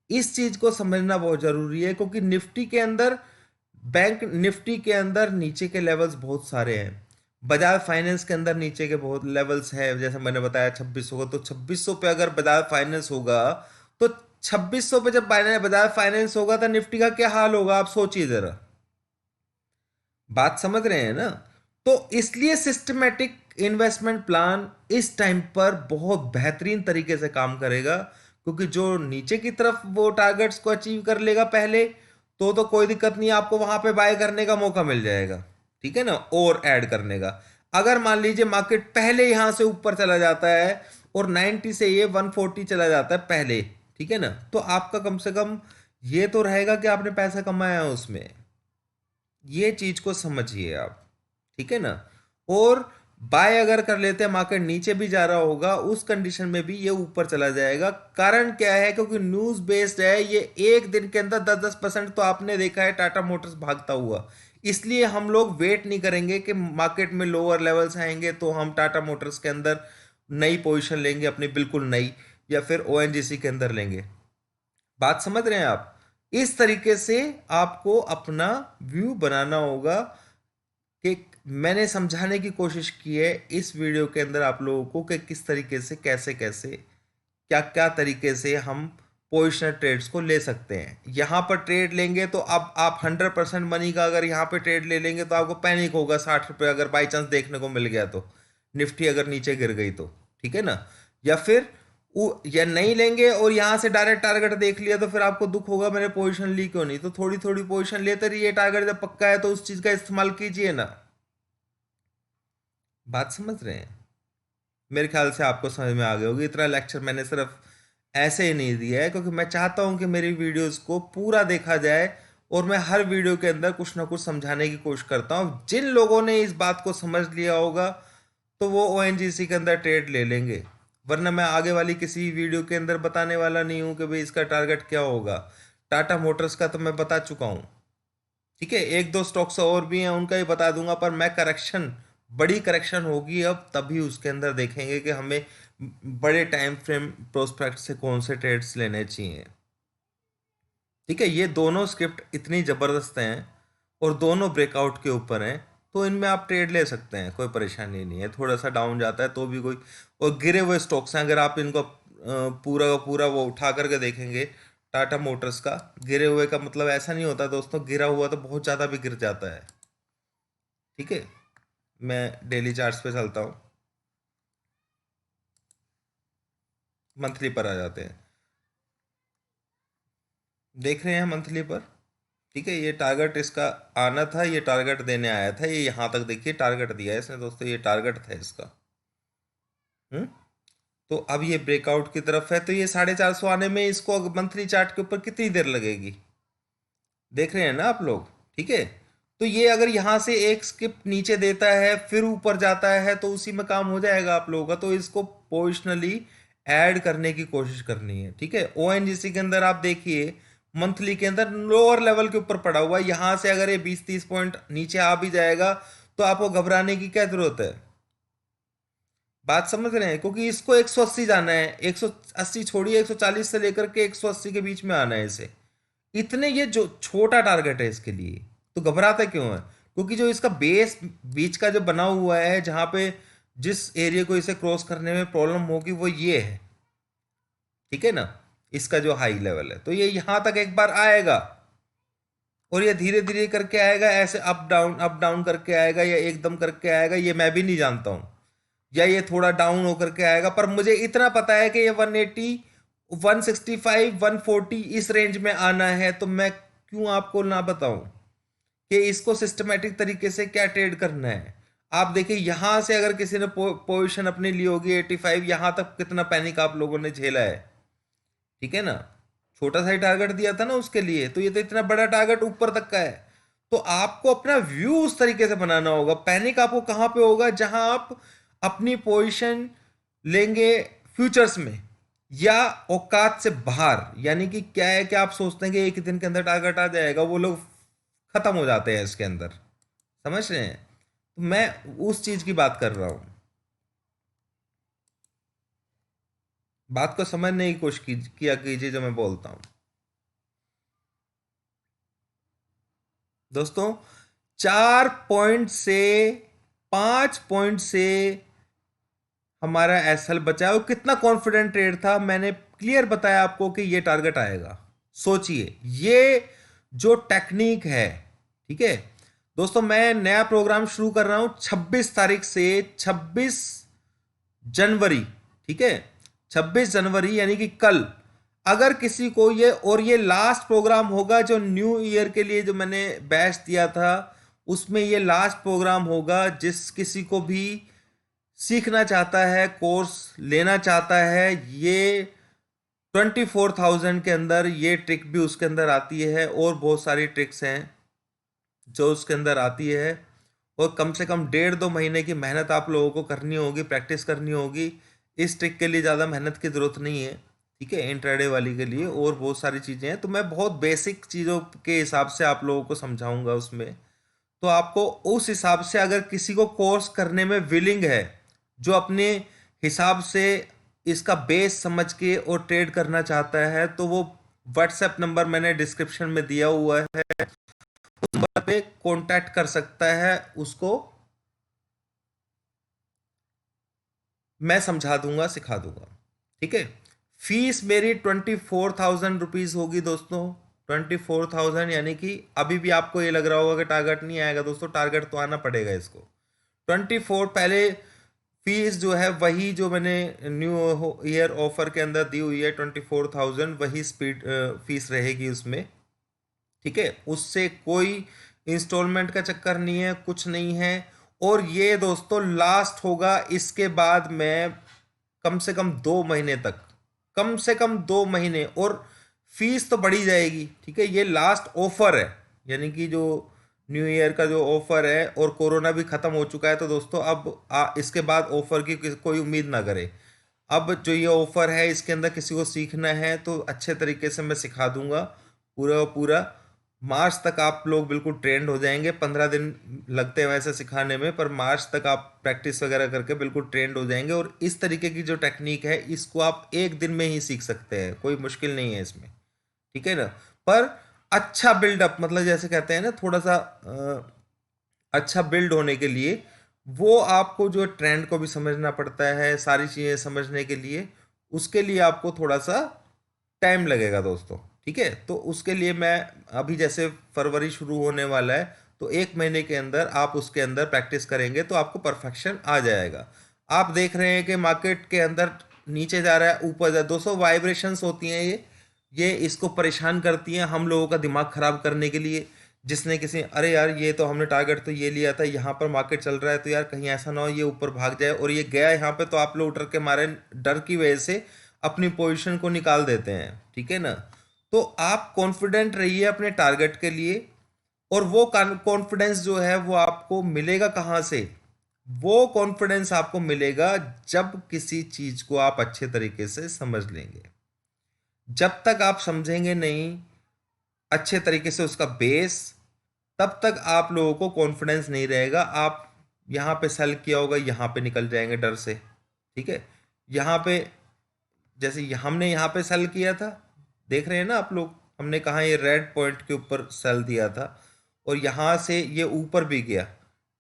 Speaker 1: इस चीज को समझना बहुत जरूरी है, क्योंकि निफ्टी के अंदर, बैंक निफ्टी के अंदर नीचे के लेवल्स बहुत सारे हैं। बजाज फाइनेंस के अंदर नीचे के बहुत लेवल्स हैं, जैसे मैंने बताया 2600 का, तो 2600 पे अगर बजाज फाइनेंस होगा, तो 2600 पे जब बजाज फाइनेंस होगा तो निफ्टी का क्या हाल होगा आप सोचिए जरा। बात समझ रहे हैं ना? तो इसलिए सिस्टमेटिक इन्वेस्टमेंट प्लान इस टाइम पर बहुत बेहतरीन तरीके से काम करेगा, क्योंकि जो नीचे की तरफ वो टारगेट्स को अचीव कर लेगा पहले, तो कोई दिक्कत नहीं, आपको वहां पे बाय करने का मौका मिल जाएगा, ठीक है ना, और ऐड करने का। अगर मान लीजिए मार्केट पहले यहां से ऊपर चला जाता है और 90 से ये 140 चला जाता है पहले, ठीक है ना, तो आपका कम से कम ये तो रहेगा कि आपने पैसा कमाया है उसमें। ये चीज को समझिए आप, ठीक है ना। और बाय अगर कर लेते हैं, मार्केट नीचे भी जा रहा होगा, उस कंडीशन में भी ये ऊपर चला जाएगा। कारण क्या है? क्योंकि न्यूज बेस्ड है ये। एक दिन के अंदर 10-10% तो आपने देखा है टाटा मोटर्स भागता हुआ। इसलिए हम लोग वेट नहीं करेंगे कि मार्केट में लोअर लेवल्स आएंगे तो हम टाटा मोटर्स के अंदर नई पोजीशन लेंगे अपनी, बिल्कुल नई, या फिर ओएनजीसी के अंदर लेंगे। बात समझ रहे हैं आप? इस तरीके से आपको अपना व्यू बनाना होगा। कि मैंने समझाने की कोशिश की है इस वीडियो के अंदर आप लोगों को कि किस तरीके से, कैसे कैसे, क्या क्या तरीके से हम पोजिशनल ट्रेड्स को ले सकते हैं। यहां पर ट्रेड लेंगे तो अब आप 100% मनी का अगर यहां पे ट्रेड ले लेंगे तो आपको पैनिक होगा, 60 रुपये अगर बाई चांस देखने को मिल गया तो, निफ्टी अगर नीचे गिर गई तो, ठीक है ना। या फिर या नहीं लेंगे और यहां से डायरेक्ट टारगेट देख लिया तो फिर आपको दुख होगा मैंने पोजीशन ली क्यों नहीं। तो थोड़ी थोड़ी पोजीशन लेते रहिए, टारगेट जब पक्का है तो उस चीज का इस्तेमाल कीजिए ना। बात समझ रहे हैं? मेरे ख्याल से आपको समझ में आ गई होगी। इतना लेक्चर मैंने सिर्फ ऐसे ही नहीं दिया है, क्योंकि मैं चाहता हूं कि मेरी वीडियोस को पूरा देखा जाए और मैं हर वीडियो के अंदर कुछ ना कुछ समझाने की कोशिश करता हूं। जिन लोगों ने इस बात को समझ लिया होगा तो वो ओएनजीसी के अंदर ट्रेड ले लेंगे, वरना मैं आगे वाली किसी वीडियो के अंदर बताने वाला नहीं हूं कि भाई इसका टारगेट क्या होगा। टाटा मोटर्स का तो मैं बता चुका हूं, ठीक है। एक दो स्टॉक्स और भी हैं उनका ही बता दूंगा, पर मैं करेक्शन, बड़ी करेक्शन होगी अब, तभी उसके अंदर देखेंगे कि हमें बड़े टाइम फ्रेम प्रोस्पेक्ट से कौन से ट्रेड्स लेने चाहिए, ठीक है। ये दोनों स्क्रिप्ट इतनी ज़बरदस्त हैं और दोनों ब्रेकआउट के ऊपर हैं, तो इनमें आप ट्रेड ले सकते हैं, कोई परेशानी नहीं है। थोड़ा सा डाउन जाता है तो भी कोई, और गिरे हुए स्टॉक्स हैं, अगर आप इनको पूरा का पूरा वो उठा करके देखेंगे, टाटा मोटर्स का गिरे हुए का मतलब ऐसा नहीं होता दोस्तों, गिरा हुआ तो बहुत ज़्यादा भी गिर जाता है, ठीक है। मैं डेली चार्ट्स पे चलता हूँ, मंथली पर आ जाते हैं, देख रहे हैं मंथली पर, ठीक है। ये टारगेट इसका आना था, ये टारगेट देने आया था, ये यहाँ तक देखिए टारगेट दिया है इसने दोस्तों, ये टारगेट था इसका। हम्म। तो अब ये ब्रेकआउट की तरफ है, तो ये 450 आने में इसको मंथली चार्ट के ऊपर कितनी देर लगेगी, देख रहे हैं ना आप लोग, ठीक है। तो ये अगर यहाँ से एक स्किप नीचे देता है फिर ऊपर जाता है तो उसी में काम हो जाएगा आप लोगों का। तो इसको पोजिशनली ऐड करने की कोशिश करनी है, ठीक है। ओएनजीसी के अंदर आप देखिए मंथली के अंदर लोअर लेवल के ऊपर पड़ा हुआ है, यहां से अगर ये 20-30 पॉइंट नीचे आ भी जाएगा तो आपको घबराने की क्या जरूरत है। बात समझ रहे हैं? क्योंकि इसको 180 जाना है, 180 छोड़िए, 140 से लेकर के 180 के बीच में आना है इसे। इतने, ये जो छोटा टारगेट है इसके लिए, तो घबराता क्यों है? क्योंकि जो इसका बेस बीच का जो बना हुआ है, जहां पे जिस एरिया को इसे क्रॉस करने में प्रॉब्लम होगी वो ये है, ठीक है ना। इसका जो हाई लेवल है, तो ये यहां तक एक बार आएगा और ये धीरे धीरे करके आएगा, ऐसे अप डाउन करके आएगा, या एकदम करके आएगा, ये मैं भी नहीं जानता हूं। या ये थोड़ा डाउन होकर के आएगा, पर मुझे इतना पता है कि ये 180, 165, 140 इस रेंज में आना है। तो मैं क्यों आपको ना बताऊं कि इसको सिस्टमेटिक तरीके से क्या ट्रेड करना है। आप देखिए यहां से अगर किसी ने पोजीशन अपनी ली होगी 85, यहां तक कितना पैनिक आप लोगों ने झेला है, ठीक है ना। छोटा सा ही टारगेट दिया था ना उसके लिए, तो ये तो इतना बड़ा टारगेट ऊपर तक का है। तो आपको अपना व्यू उस तरीके से बनाना होगा। पैनिक आपको कहां पे होगा? जहां आप अपनी पोजीशन लेंगे फ्यूचर्स में, या औकात से बाहर। यानी कि क्या है कि आप सोचते हैं कि एक ही दिन के अंदर टारगेट आ जाएगा, वो लोग खत्म हो जाते हैं इसके अंदर, समझ रहे हैं? तो मैं उस चीज की बात कर रहा हूं। बात को समझने की कोशिश किया कीजिए जो मैं बोलता हूं दोस्तों। 4 पॉइंट से, 5 पॉइंट से हमारा एसएल बचा है। वो कितना कॉन्फिडेंट ट्रेड था, मैंने क्लियर बताया आपको कि ये टारगेट आएगा। सोचिए ये जो टेक्निक है, ठीक है दोस्तों मैं नया प्रोग्राम शुरू कर रहा हूं 26 तारीख से 26 जनवरी, ठीक है, 26 जनवरी यानी कि कल। अगर किसी को ये, और ये लास्ट प्रोग्राम होगा जो न्यू ईयर के लिए जो मैंने बैच दिया था, उसमें ये लास्ट प्रोग्राम होगा। जिस किसी को भी सीखना चाहता है, कोर्स लेना चाहता है, ये 24,000 के अंदर ये ट्रिक भी उसके अंदर आती है, और बहुत सारी ट्रिक्स हैं जो उसके अंदर आती है। और कम से कम 1.5-2 महीने की मेहनत आप लोगों को करनी होगी, प्रैक्टिस करनी होगी। इस ट्रिक के लिए ज़्यादा मेहनत की ज़रूरत नहीं है, ठीक है, इंट्राडे वाली के लिए। और बहुत सारी चीज़ें हैं, तो मैं बहुत बेसिक चीज़ों के हिसाब से आप लोगों को समझाऊंगा उसमें। तो आपको उस हिसाब से, अगर किसी को कोर्स करने में विलिंग है, जो अपने हिसाब से इसका बेस समझ के और ट्रेड करना चाहता है, तो वो व्हाट्सएप नंबर मैंने डिस्क्रिप्शन में दिया हुआ है, उस नंबर पे कांटेक्ट कर सकता है। उसको मैं समझा दूंगा, सिखा दूंगा, ठीक है। फीस मेरी 24,000 रुपीज होगी दोस्तों। 24,000, यानी कि अभी भी आपको ये लग रहा होगा कि टारगेट नहीं आएगा। दोस्तों टारगेट तो आना पड़ेगा इसको। 24 पहले फीस जो है वही जो मैंने न्यू ईयर ऑफर के अंदर दी हुई है, 24,000 वही स्पीड फीस रहेगी उसमें, ठीक है। उससे कोई इंस्टॉलमेंट का चक्कर नहीं है, कुछ नहीं है। और ये दोस्तों लास्ट होगा, इसके बाद मैं कम से कम 2 महीने तक, कम से कम 2 महीने, और फीस तो बढ़ी जाएगी, ठीक है। ये लास्ट ऑफर है, यानी कि जो न्यू ईयर का जो ऑफर है, और कोरोना भी खत्म हो चुका है, तो दोस्तों अब इसके बाद ऑफर की कोई उम्मीद ना करे। अब जो ये ऑफर है, इसके अंदर किसी को सीखना है तो अच्छे तरीके से मैं सिखा दूंगा, पूरा पूरा। मार्च तक आप लोग बिल्कुल ट्रेंड हो जाएंगे। 15 दिन लगते हैं वैसे सिखाने में, पर मार्च तक आप प्रैक्टिस वगैरह करके बिल्कुल ट्रेंड हो जाएंगे। और इस तरीके की जो टेक्निक है, इसको आप एक दिन में ही सीख सकते हैं, कोई मुश्किल नहीं है इसमें, ठीक है ना। पर अच्छा बिल्डअप, मतलब जैसे कहते हैं ना, थोड़ा सा अच्छा बिल्ड होने के लिए, वो आपको जो ट्रेंड को भी समझना पड़ता है, सारी चीज़ें समझने के लिए, उसके लिए आपको थोड़ा सा टाइम लगेगा दोस्तों, ठीक है। तो उसके लिए मैं अभी, जैसे फरवरी शुरू होने वाला है, तो 1 महीने के अंदर आप उसके अंदर प्रैक्टिस करेंगे तो आपको परफेक्शन आ जाएगा। आप देख रहे हैं कि मार्केट के अंदर नीचे जा रहा है, ऊपर जा, 200 वाइब्रेशंस होती हैं ये इसको परेशान करती हैं हम लोगों का दिमाग खराब करने के लिए। जिसने किसी, अरे यार ये तो हमने टारगेट तो ये लिया था, यहाँ पर मार्केट चल रहा है, तो यार कहीं ऐसा ना हो ये ऊपर भाग जाए और ये गया यहाँ पे, तो आप लोग डर के मारे, डर की वजह से अपनी पोजीशन को निकाल देते हैं, ठीक है ना। तो आप कॉन्फिडेंट रहिए अपने टारगेट के लिए। और वो कॉन्फिडेंस जो है वो आपको मिलेगा कहाँ से? वो कॉन्फिडेंस आपको मिलेगा जब किसी चीज को आप अच्छे तरीके से समझ लेंगे। जब तक आप समझेंगे नहीं अच्छे तरीके से उसका बेस, तब तक आप लोगों को कॉन्फिडेंस नहीं रहेगा। आप यहाँ पे सेल किया होगा, यहाँ पे निकल जाएंगे डर से, ठीक है। यहाँ पे, जैसे हमने यहाँ पे सेल किया था, देख रहे हैं ना आप लोग, हमने कहा ये रेड पॉइंट के ऊपर सेल दिया था, और यहाँ से ये ऊपर भी गया,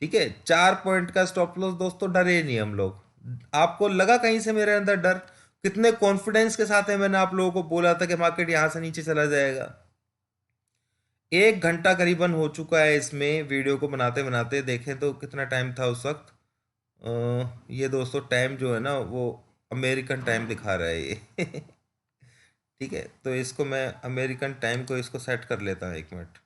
Speaker 1: ठीक है। 4 पॉइंट का स्टॉप लॉस दोस्तों, डरे नहीं हम लोग। आपको लगा कहीं से मेरे अंदर डर? कितने कॉन्फिडेंस के साथ है मैंने आप लोगों को बोला था कि मार्केट यहाँ से नीचे चला जाएगा। 1 घंटा करीबन हो चुका है इसमें वीडियो को बनाते बनाते। देखें तो कितना टाइम था उस वक्त। ये दोस्तों टाइम जो है ना, वो अमेरिकन टाइम दिखा रहा है ये ठीक है, तो इसको मैं अमेरिकन टाइम को इसको सेट कर लेता हूँ, 1 मिनट।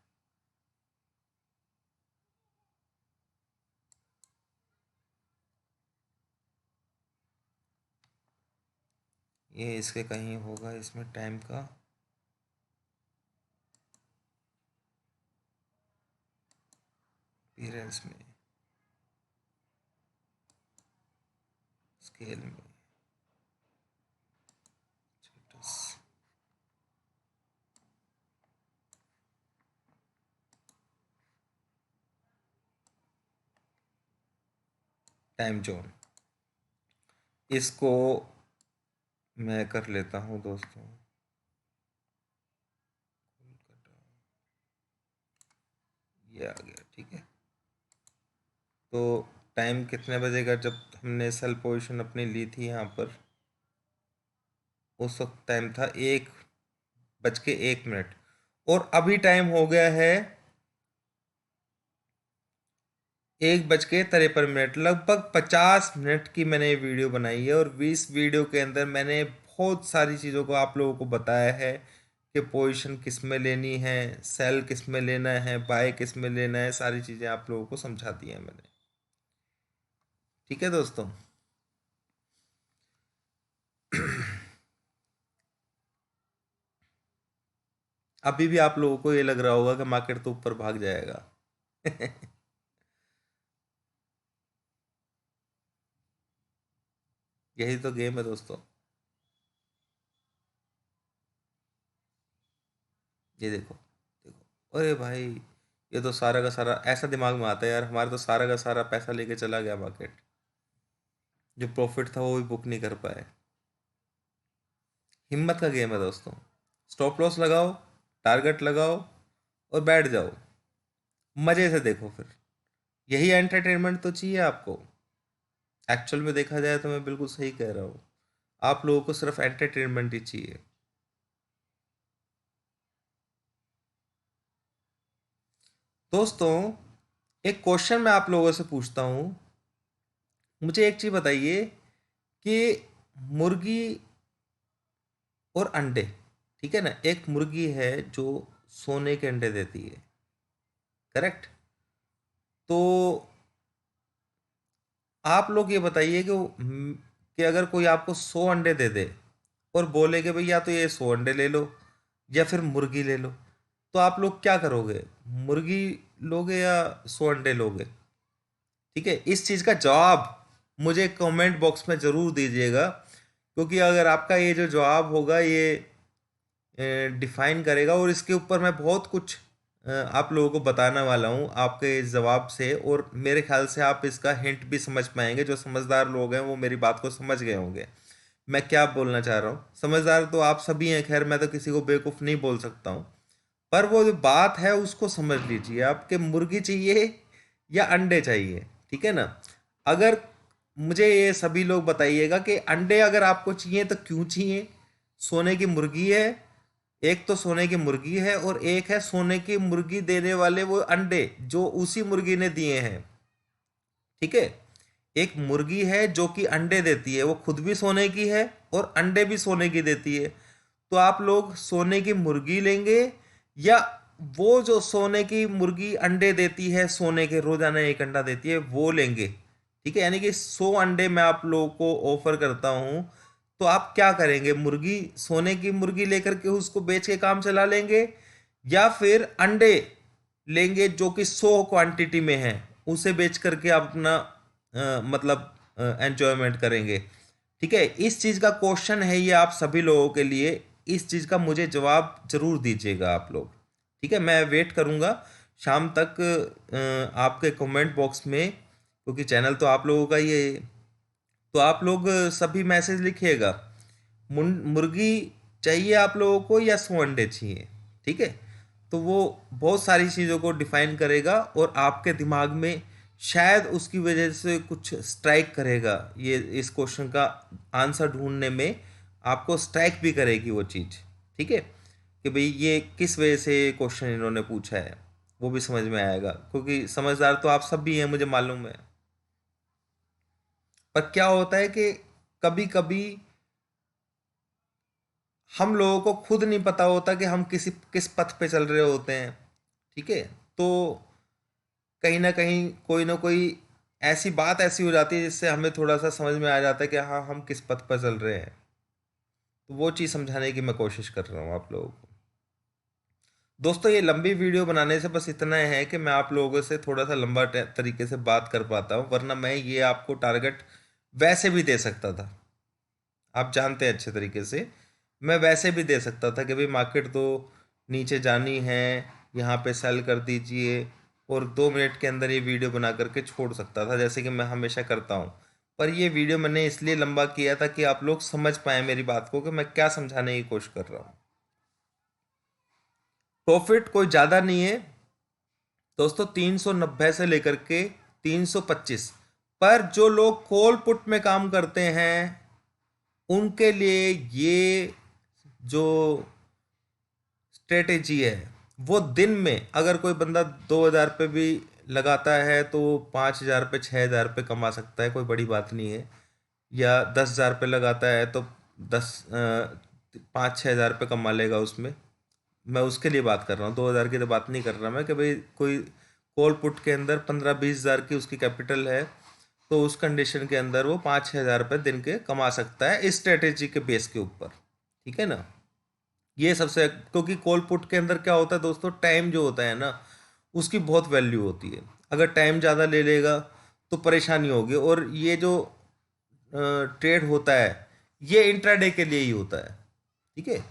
Speaker 1: ये इसके कहीं होगा इसमें टाइम का, अपीयरेंस में, स्केल में, स्टेटस, टाइम जोन, इसको मैं कर लेता हूँ दोस्तों। ये आ गया, ठीक है। तो टाइम कितने बजे का, जब हमने सेल पोजीशन अपनी ली थी यहाँ पर, उस वक्त टाइम था 1 बज के 1 मिनट, और अभी टाइम हो गया है 1:53 लगभग 50 मिनट की मैंने ये वीडियो बनाई है, और 20 वीडियो के अंदर मैंने बहुत सारी चीज़ों को आप लोगों को बताया है कि पोजीशन किस में लेनी है, सेल किस में लेना है, बाय किस में लेना है, सारी चीज़ें आप लोगों को समझा दी हैं मैंने। ठीक है दोस्तों। अभी भी आप लोगों को ये लग रहा होगा कि मार्केट तो ऊपर भाग जाएगा। यही तो गेम है दोस्तों। ये देखो, देखो, अरे भाई, ये तो सारा का सारा ऐसा दिमाग में आता है यार, हमारा तो सारा का सारा पैसा लेके चला गया मार्केट। जो प्रॉफिट था वो भी बुक नहीं कर पाए। हिम्मत का गेम है दोस्तों। स्टॉप लॉस लगाओ, टारगेट लगाओ, और बैठ जाओ, मजे से देखो फिर। यही एंटरटेनमेंट तो चाहिए आपको। एक्चुअल में देखा जाए तो मैं बिल्कुल सही कह रहा हूँ, आप लोगों को सिर्फ एंटरटेनमेंट ही चाहिए। दोस्तों, एक क्वेश्चन मैं आप लोगों से पूछता हूँ। मुझे एक चीज़ बताइए कि मुर्गी और अंडे, ठीक है ना, एक मुर्गी है जो सोने के अंडे देती है, करेक्ट? तो आप लोग ये बताइए कि कि अगर कोई आपको 100 अंडे दे दे और बोले कि भैया तो ये 100 अंडे ले लो या फिर मुर्गी ले लो, तो आप लोग क्या करोगे? मुर्गी लोगे या 100 अंडे लोगे? ठीक है, इस चीज़ का जवाब मुझे कमेंट बॉक्स में ज़रूर दीजिएगा, क्योंकि अगर आपका ये जो जवाब होगा ये डिफाइन करेगा, और इसके ऊपर मैं बहुत कुछ आप लोगों को बताने वाला हूँ आपके इस जवाब से, और मेरे ख्याल से आप इसका हिंट भी समझ पाएंगे। जो समझदार लोग हैं वो मेरी बात को समझ गए होंगे मैं क्या बोलना चाह रहा हूँ। समझदार तो आप सभी हैं, खैर मैं तो किसी को बेवकूफ़ नहीं बोल सकता हूँ, पर वो जो बात है उसको समझ लीजिए। आपके मुर्गी चाहिए या अंडे चाहिए, ठीक है ना? अगर मुझे ये सभी लोग बताइएगा कि अंडे अगर आपको चाहिए तो क्यों चाहिए। सोने की मुर्गी है, एक तो सोने की मुर्गी है, और एक है सोने की मुर्गी देने वाले वो अंडे जो उसी मुर्गी ने दिए हैं, ठीक है? एक मुर्गी है जो कि अंडे देती है, वो खुद भी सोने की है और अंडे भी सोने की देती है। तो आप लोग सोने की मुर्गी लेंगे या वो जो सोने की मुर्गी अंडे देती है, सोने के रोजाना एक अंडा देती है, वो लेंगे? ठीक है, यानी कि 100 अंडे मैं आप लोगों को ऑफर करता हूं, तो आप क्या करेंगे? मुर्गी, सोने की मुर्गी लेकर के उसको बेच के काम चला लेंगे, या फिर अंडे लेंगे जो कि 100 क्वांटिटी में है, उसे बेच करके आप अपना मतलब एंजॉयमेंट करेंगे? ठीक है, इस चीज़ का क्वेश्चन है ये आप सभी लोगों के लिए। इस चीज़ का मुझे जवाब जरूर दीजिएगा आप लोग। ठीक है, मैं वेट करूँगा शाम तक आपके कमेंट बॉक्स में, क्योंकि चैनल तो आप लोगों का ही है। तो आप लोग सभी मैसेज लिखिएगा, मुर्गी चाहिए आप लोगों को या 100 अंडे चाहिए। ठीक है, तो वो बहुत सारी चीज़ों को डिफाइन करेगा, और आपके दिमाग में शायद उसकी वजह से कुछ स्ट्राइक करेगा। ये इस क्वेश्चन का आंसर ढूंढने में आपको स्ट्राइक भी करेगी वो चीज़। ठीक है, कि भाई ये किस वजह से क्वेश्चन इन्होंने पूछा है, वो भी समझ में आएगा, क्योंकि समझदार तो आप सब भी हैं, मुझे मालूम है। पर क्या होता है कि कभी कभी हम लोगों को खुद नहीं पता होता कि हम किस पथ पे चल रहे होते हैं। ठीक है, तो कहीं ना कहीं कोई ना कोई ऐसी बात ऐसी हो जाती है जिससे हमें थोड़ा सा समझ में आ जाता है कि हाँ, हम किस पथ पर चल रहे हैं। तो वो चीज़ समझाने की मैं कोशिश कर रहा हूँ आप लोगों को। दोस्तों, ये लंबी वीडियो बनाने से बस इतना है कि मैं आप लोगों से थोड़ा सा लंबा तरीके से बात कर पाता हूँ, वरना मैं ये आपको टारगेट वैसे भी दे सकता था। आप जानते हैं अच्छे तरीके से, मैं वैसे भी दे सकता था कि भाई मार्केट तो नीचे जानी है, यहाँ पे सेल कर दीजिए, और 2 मिनट के अंदर ये वीडियो बना करके छोड़ सकता था, जैसे कि मैं हमेशा करता हूँ। पर ये वीडियो मैंने इसलिए लंबा किया था कि आप लोग समझ पाए मेरी बात को कि मैं क्या समझाने की कोशिश कर रहा हूँ। प्रॉफिट कोई ज़्यादा नहीं है दोस्तों, 390 से लेकर के 325। पर जो लोग कॉल पुट में काम करते हैं उनके लिए ये जो स्ट्रेटेजी है, वो दिन में अगर कोई बंदा 2000 पे भी लगाता है तो 5,000 पे 6,000 पे कमा सकता है, कोई बड़ी बात नहीं है। या 10,000 पे लगाता है तो 5-6 हज़ार पे कमा लेगा उसमें। मैं उसके लिए बात कर रहा हूँ, 2,000 की तो बात नहीं कर रहा मैं कि भाई कोई कॉल पुट के अंदर 15-20 हज़ार की उसकी कैपिटल है, तो उस कंडीशन के अंदर वो 5-6 हज़ार रुपये दिन के कमा सकता है इस स्ट्रेटेजी के बेस के ऊपर। ठीक है ना। ये सबसे, क्योंकि कॉल पुट के अंदर क्या होता है दोस्तों, टाइम जो होता है ना उसकी बहुत वैल्यू होती है। अगर टाइम ज़्यादा ले लेगा तो परेशानी होगी। और ये जो ट्रेड होता है ये इंट्राडे के लिए ही होता है। ठीक है,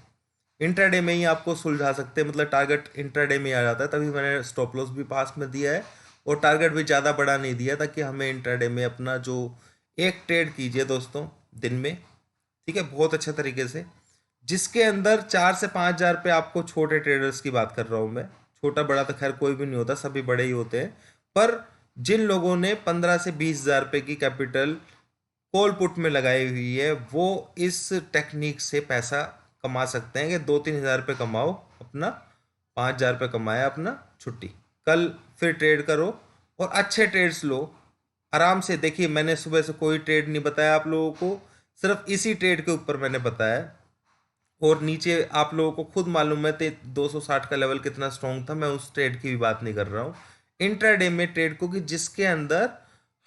Speaker 1: इंट्राडे में ही आपको सुलझा सकते हैं, मतलब टारगेट इंट्राडे में ही आ जाता है, तभी मैंने स्टॉप लॉस भी पास में दिया है और टारगेट भी ज़्यादा बड़ा नहीं दिया, ताकि हमें इंट्राडे में अपना जो एक ट्रेड कीजिए दोस्तों दिन में, ठीक है, बहुत अच्छे तरीके से, जिसके अंदर 4 से 5 हज़ार पे आपको, छोटे ट्रेडर्स की बात कर रहा हूँ मैं, छोटा बड़ा तो खैर कोई भी नहीं होता, सभी बड़े ही होते हैं, पर जिन लोगों ने 15 से 20 हज़ार रुपये की कैपिटल कॉल पुट में लगाई हुई है वो इस टेक्निक से पैसा कमा सकते हैं कि 2-3 हज़ार रुपये कमाओ अपना, 5 हज़ार रुपये कमाया अपना, छुट्टी। कल फिर ट्रेड करो और अच्छे ट्रेड्स लो आराम से। देखिए मैंने सुबह से कोई ट्रेड नहीं बताया आप लोगों को, सिर्फ इसी ट्रेड के ऊपर मैंने बताया। और नीचे आप लोगों को खुद मालूम है 260 का लेवल कितना स्ट्रॉन्ग था, मैं उस ट्रेड की भी बात नहीं कर रहा हूँ। इंट्राडे में ट्रेड को कि जिसके अंदर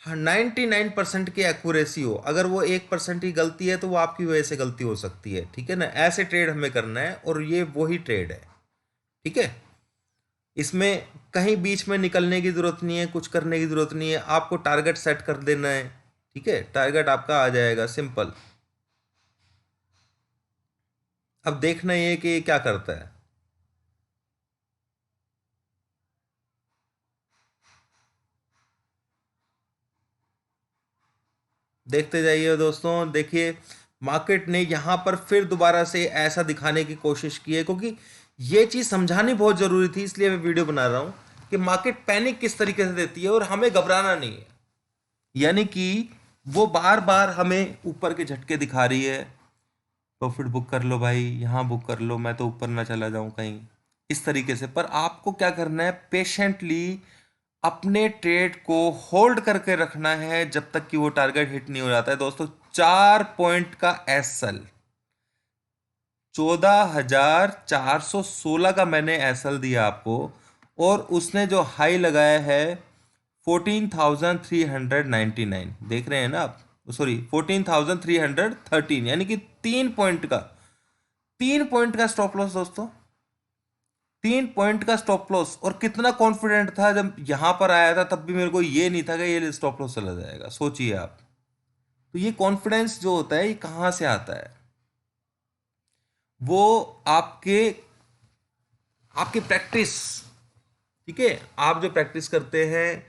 Speaker 1: 99% की एक्यूरेसी हो, अगर वो 1% ही गलती है तो वो आपकी वजह से गलती हो सकती है। ठीक है ना, ऐसे ट्रेड हमें करना है और ये वही ट्रेड है। ठीक है, इसमें कहीं बीच में निकलने की जरूरत नहीं है, कुछ करने की जरूरत नहीं है, आपको टारगेट सेट कर देना है। ठीक है, टारगेट आपका आ जाएगा, सिंपल। अब देखना ये कि ये क्या करता है। देखते जाइए दोस्तों। देखिए मार्केट ने यहाँ पर फिर दोबारा से ऐसा दिखाने की कोशिश की है, क्योंकि ये चीज़ समझानी बहुत ज़रूरी थी, इसलिए मैं वीडियो बना रहा हूँ कि मार्केट पैनिक किस तरीके से देती है और हमें घबराना नहीं है। यानी कि वो बार बार हमें ऊपर के झटके दिखा रही है, प्रॉफिट बुक कर लो भाई, यहाँ बुक कर लो, मैं तो ऊपर ना चला जाऊं कहीं, इस तरीके से। पर आपको क्या करना है, पेशेंटली अपने ट्रेड को होल्ड करके रखना है जब तक कि वो टारगेट हिट नहीं हो जाता है दोस्तों। 4 पॉइंट का एसएल, 14,416 का मैंने एसएल दिया आपको, और उसने जो हाई लगाया है 14,399, देख रहे हैं ना आप, सॉरी 14,313, यानी कि 3 पॉइंट का, 3 पॉइंट का स्टॉप लॉस दोस्तों, 3 पॉइंट का स्टॉप लॉस। और कितना कॉन्फिडेंट था जब यहां पर आया था, तब भी मेरे को ये नहीं था कि ये स्टॉप लॉस चला जाएगा, सोचिए आप। तो ये कॉन्फिडेंस जो होता है ये कहां से आता है, वो आपके आपकी प्रैक्टिस। ठीक है, आप जो प्रैक्टिस करते हैं,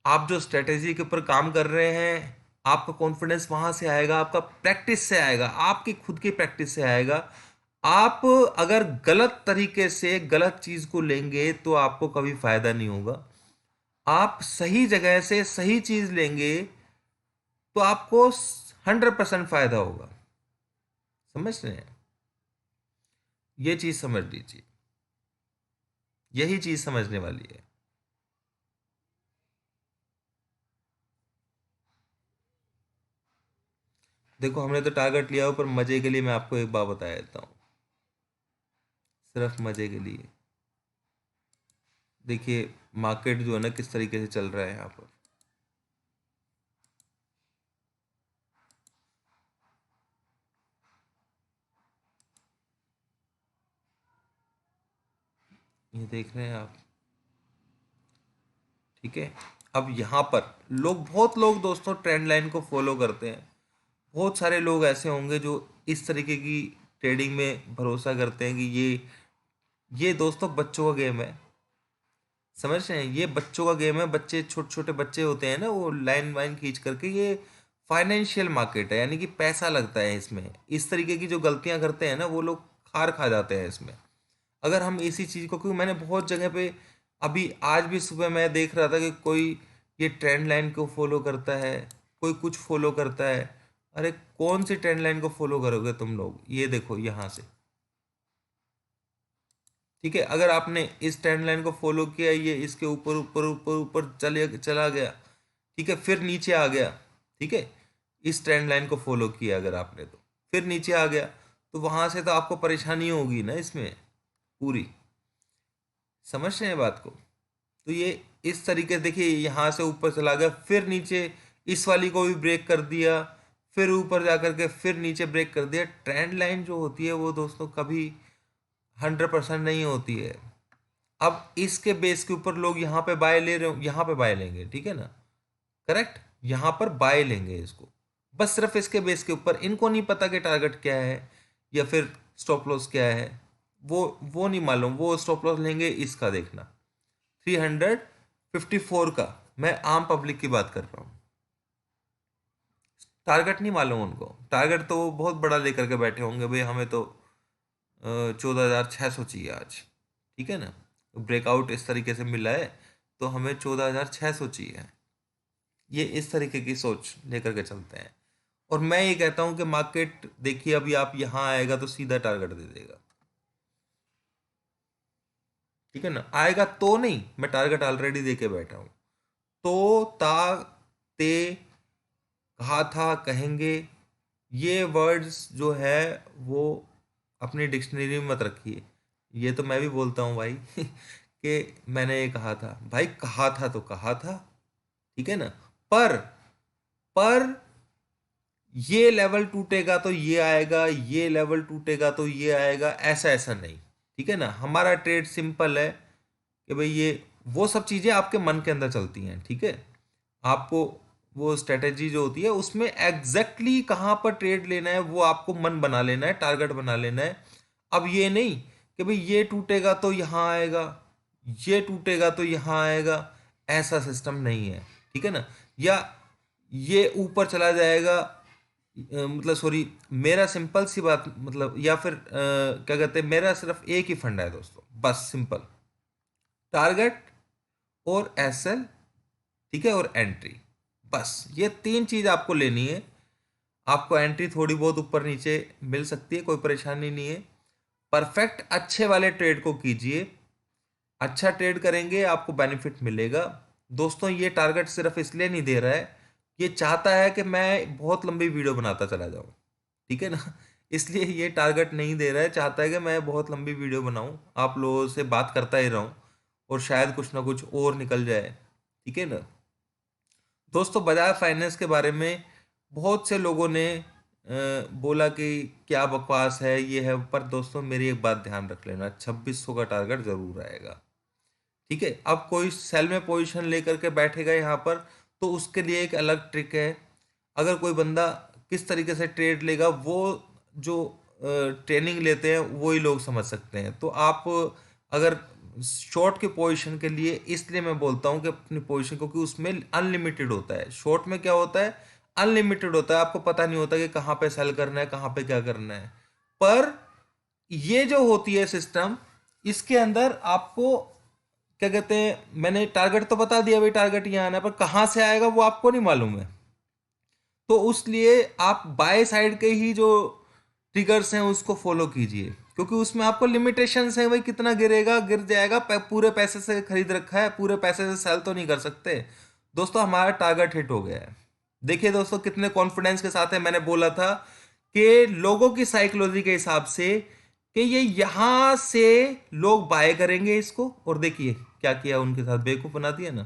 Speaker 1: आप जो स्ट्रेटेजी के ऊपर काम कर रहे हैं, आपका कॉन्फिडेंस वहां से आएगा, आपका प्रैक्टिस से आएगा, आपकी खुद की प्रैक्टिस से आएगा। आप अगर गलत तरीके से गलत चीज को लेंगे तो आपको कभी फायदा नहीं होगा। आप सही जगह से सही चीज लेंगे तो आपको 100% फायदा होगा। समझ रहे हैं, ये चीज समझ लीजिए, यही चीज समझने वाली है। देखो हमने तो टारगेट लिया हो, पर मजे के लिए मैं आपको एक बात बता देता हूँ, सिर्फ मजे के लिए। देखिए मार्केट जो है ना किस तरीके से चल रहा है यहाँ पर, ये देख रहे हैं आप। ठीक है, अब यहाँ पर लोग, बहुत लोग दोस्तों ट्रेंड लाइन को फॉलो करते हैं। बहुत सारे लोग ऐसे होंगे जो इस तरीके की ट्रेडिंग में भरोसा करते हैं कि ये दोस्तों बच्चों का गेम है। समझ रहे हैं, ये बच्चों का गेम है। बच्चे, छोटे छोटे बच्चे होते हैं ना, वो लाइन वाइन खींच करके, ये फाइनेंशियल मार्केट है, यानी कि पैसा लगता है इसमें। इस तरीके की जो गलतियां करते हैं ना वो लोग खार खा जाते हैं इसमें। अगर हम इसी चीज़ को, क्योंकि मैंने बहुत जगह पे, अभी आज भी सुबह मैं देख रहा था कि कोई ये ट्रेंड लाइन को फॉलो करता है, कोई कुछ फॉलो करता है। अरे कौन सी ट्रेंड लाइन को फॉलो करोगे तुम लोग, ये देखो यहाँ से। ठीक है, अगर आपने इस ट्रेंड लाइन को फॉलो किया, ये इसके ऊपर ऊपर ऊपर ऊपर चले चला गया, ठीक है, फिर नीचे आ गया, ठीक है, इस ट्रेंड लाइन को फॉलो किया अगर आपने, तो फिर नीचे आ गया, तो वहां से तो आपको परेशानी होगी ना इसमें पूरी। समझ रहे हैं बात को? तो ये इस तरीके से देखिए, यहाँ से ऊपर चला गया, फिर नीचे इस वाली को भी ब्रेक कर दिया, फिर ऊपर जा करके फिर नीचे ब्रेक कर दिया। ट्रेंड लाइन जो होती है वो दोस्तों कभी 100% नहीं होती है। अब इसके बेस के ऊपर लोग यहाँ पे बाय ले रहे हो, यहाँ पे बाय लेंगे, ठीक है ना, करेक्ट, यहाँ पर बाय लेंगे इसको, बस सिर्फ इसके बेस के ऊपर। इनको नहीं पता कि टारगेट क्या है या फिर स्टॉप लॉस क्या है, वो नहीं मालूम। वो स्टॉप लॉस लेंगे इसका, देखना 354 का, मैं आम पब्लिक की बात कर रहा हूँ। टारगेट नहीं मालूम उनको, टारगेट तो वो बहुत बड़ा लेकर के बैठे होंगे, भाई हमें तो 14,600 चाहिए आज, ठीक है ना, ब्रेकआउट इस तरीके से मिला है तो हमें 14,600 चाहिए। ये इस तरीके की सोच लेकर के चलते हैं। और मैं ये कहता हूं कि मार्केट देखिए, अभी आप यहां आएगा तो सीधा टारगेट दे देगा, ठीक है ना, आएगा तो नहीं, मैं टारगेट ऑलरेडी दे के बैठा हूं। तो ता ते कहा था कहेंगे, ये वर्ड्स जो है वो अपनी डिक्शनरी में मत रखिए। ये तो मैं भी बोलता हूँ भाई कि मैंने ये कहा था, भाई कहा था तो कहा था, ठीक है ना, पर पर ये लेवल टूटेगा तो ये आएगा, ये लेवल टूटेगा तो ये आएगा, ऐसा ऐसा नहीं, ठीक है ना। हमारा ट्रेड सिंपल है कि भाई ये वो सब चीज़ें आपके मन के अंदर चलती हैं, ठीक है। आपको वो स्ट्रेटेजी जो होती है उसमें एग्जैक्टली कहाँ पर ट्रेड लेना है वो आपको मन बना लेना है, टारगेट बना लेना है। अब ये नहीं कि भाई ये टूटेगा तो यहाँ आएगा, ये टूटेगा तो यहाँ आएगा, ऐसा सिस्टम नहीं है, ठीक है ना। या ये ऊपर चला जाएगा, मतलब सॉरी, मेरा सिंपल सी बात, मतलब या फिर क्या कहते हैं, मेरा सिर्फ एक ही फंडा है दोस्तों, बस सिंपल, टारगेट और एसएल, ठीक है, और एंट्री, बस ये तीन चीज आपको लेनी है। आपको एंट्री थोड़ी बहुत ऊपर नीचे मिल सकती है, कोई परेशानी नहीं है। परफेक्ट अच्छे वाले ट्रेड को कीजिए, अच्छा ट्रेड करेंगे आपको बेनिफिट मिलेगा। दोस्तों ये टारगेट सिर्फ इसलिए नहीं दे रहा है, ये चाहता है कि मैं बहुत लंबी वीडियो बनाता चला जाऊं, ठीक है ना इसलिए ये टारगेट नहीं दे रहा है, चाहता है कि मैं बहुत लंबी वीडियो बनाऊं, आप लोगों से बात करता ही रहूं और शायद कुछ ना कुछ और निकल जाए, ठीक है ना। दोस्तों बजाज फाइनेंस के बारे में बहुत से लोगों ने बोला कि क्या बकवास है ये है, पर दोस्तों मेरी एक बात ध्यान रख लेना, 2600 का टारगेट जरूर आएगा, ठीक है। अब कोई सेल में पोजीशन लेकर के बैठेगा यहाँ पर तो उसके लिए एक अलग ट्रिक है। अगर कोई बंदा किस तरीके से ट्रेड लेगा, वो जो ट्रेनिंग लेते हैं वही लोग समझ सकते हैं। तो आप अगर शॉर्ट के पोजीशन के लिए, इसलिए मैं बोलता हूँ कि अपनी पोजीशन, क्योंकि उसमें अनलिमिटेड होता है। शॉर्ट में क्या होता है, अनलिमिटेड होता है, आपको पता नहीं होता कि कहाँ पे सेल करना है, कहाँ पे क्या करना है। पर ये जो होती है सिस्टम, इसके अंदर आपको क्या कहते हैं, मैंने टारगेट तो बता दिया भाई, टारगेट यहाँ आना है, पर कहाँ से आएगा वो आपको नहीं मालूम है। तो उसलिए आप बाय साइड के ही जो ट्रिगर्स हैं उसको फॉलो कीजिए, क्योंकि उसमें आपको लिमिटेशंस है, भाई कितना गिरेगा, गिर जाएगा, पूरे पैसे से खरीद रखा है, पूरे पैसे से सेल तो नहीं कर सकते। दोस्तों हमारा टारगेट हिट हो गया है, देखिए दोस्तों कितने कॉन्फिडेंस के साथ है। मैंने बोला था कि लोगों की साइकोलॉजी के हिसाब से कि ये यहां से लोग बाय करेंगे इसको, और देखिए क्या किया उनके साथ, बेवकूफ बना दिया ना,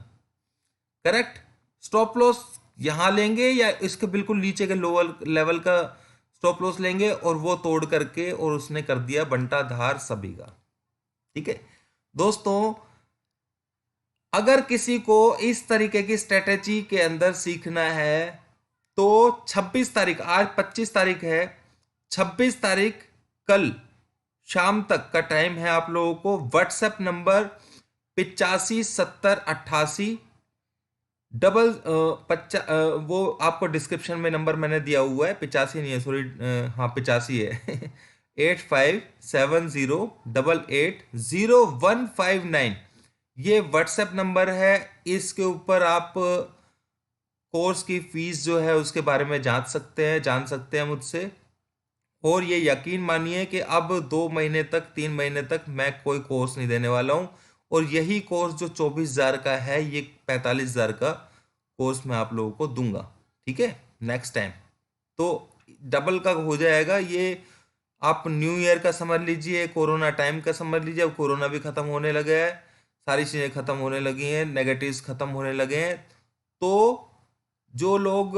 Speaker 1: करेक्ट। स्टॉप लॉस यहां लेंगे या इसके बिल्कुल नीचे के लोअर लेवल का स्टॉप लॉस लेंगे, और वो तोड़ करके और उसने कर दिया बंटा धार सभी का, ठीक है। दोस्तों अगर किसी को इस तरीके की स्ट्रेटेजी के अंदर सीखना है तो 26 तारीख, आज 25 तारीख है, 26 तारीख कल शाम तक का टाइम है आप लोगों को। व्हाट्सएप नंबर 85 70 88 डबल वो आपको डिस्क्रिप्शन में नंबर मैंने दिया हुआ है, 85 नहीं है सॉरी, हाँ 85 है 8570880159, ये व्हाट्सएप नंबर है। इसके ऊपर आप कोर्स की फीस जो है उसके बारे में जान सकते हैं मुझसे। और ये यकीन मानिए कि अब 2 महीने तक 3 महीने तक मैं कोई कोर्स नहीं देने वाला हूँ। और यही कोर्स जो 24,000 का है, ये 45,000 का कोर्स मैं आप लोगों को दूंगा। ठीक है, नेक्स्ट टाइम तो डबल का हो जाएगा ये। आप न्यू ईयर का समझ लीजिए, कोरोना टाइम का समझ लीजिए। अब कोरोना भी खत्म होने लगा है, सारी चीजें खत्म होने लगी हैं, नेगेटिव्स खत्म होने लगे हैं। तो जो लोग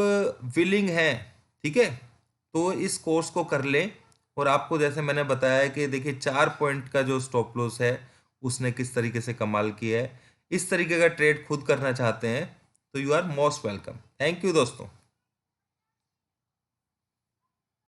Speaker 1: विलिंग हैं, ठीक है, तो इस कोर्स को कर लें। और आपको जैसे मैंने बताया कि देखिए 4 पॉइंट का जो स्टॉप लॉस है, उसने किस तरीके से कमाल किया है। इस तरीके का ट्रेड खुद करना चाहते हैं तो you are most welcome. Thank you दोस्तों।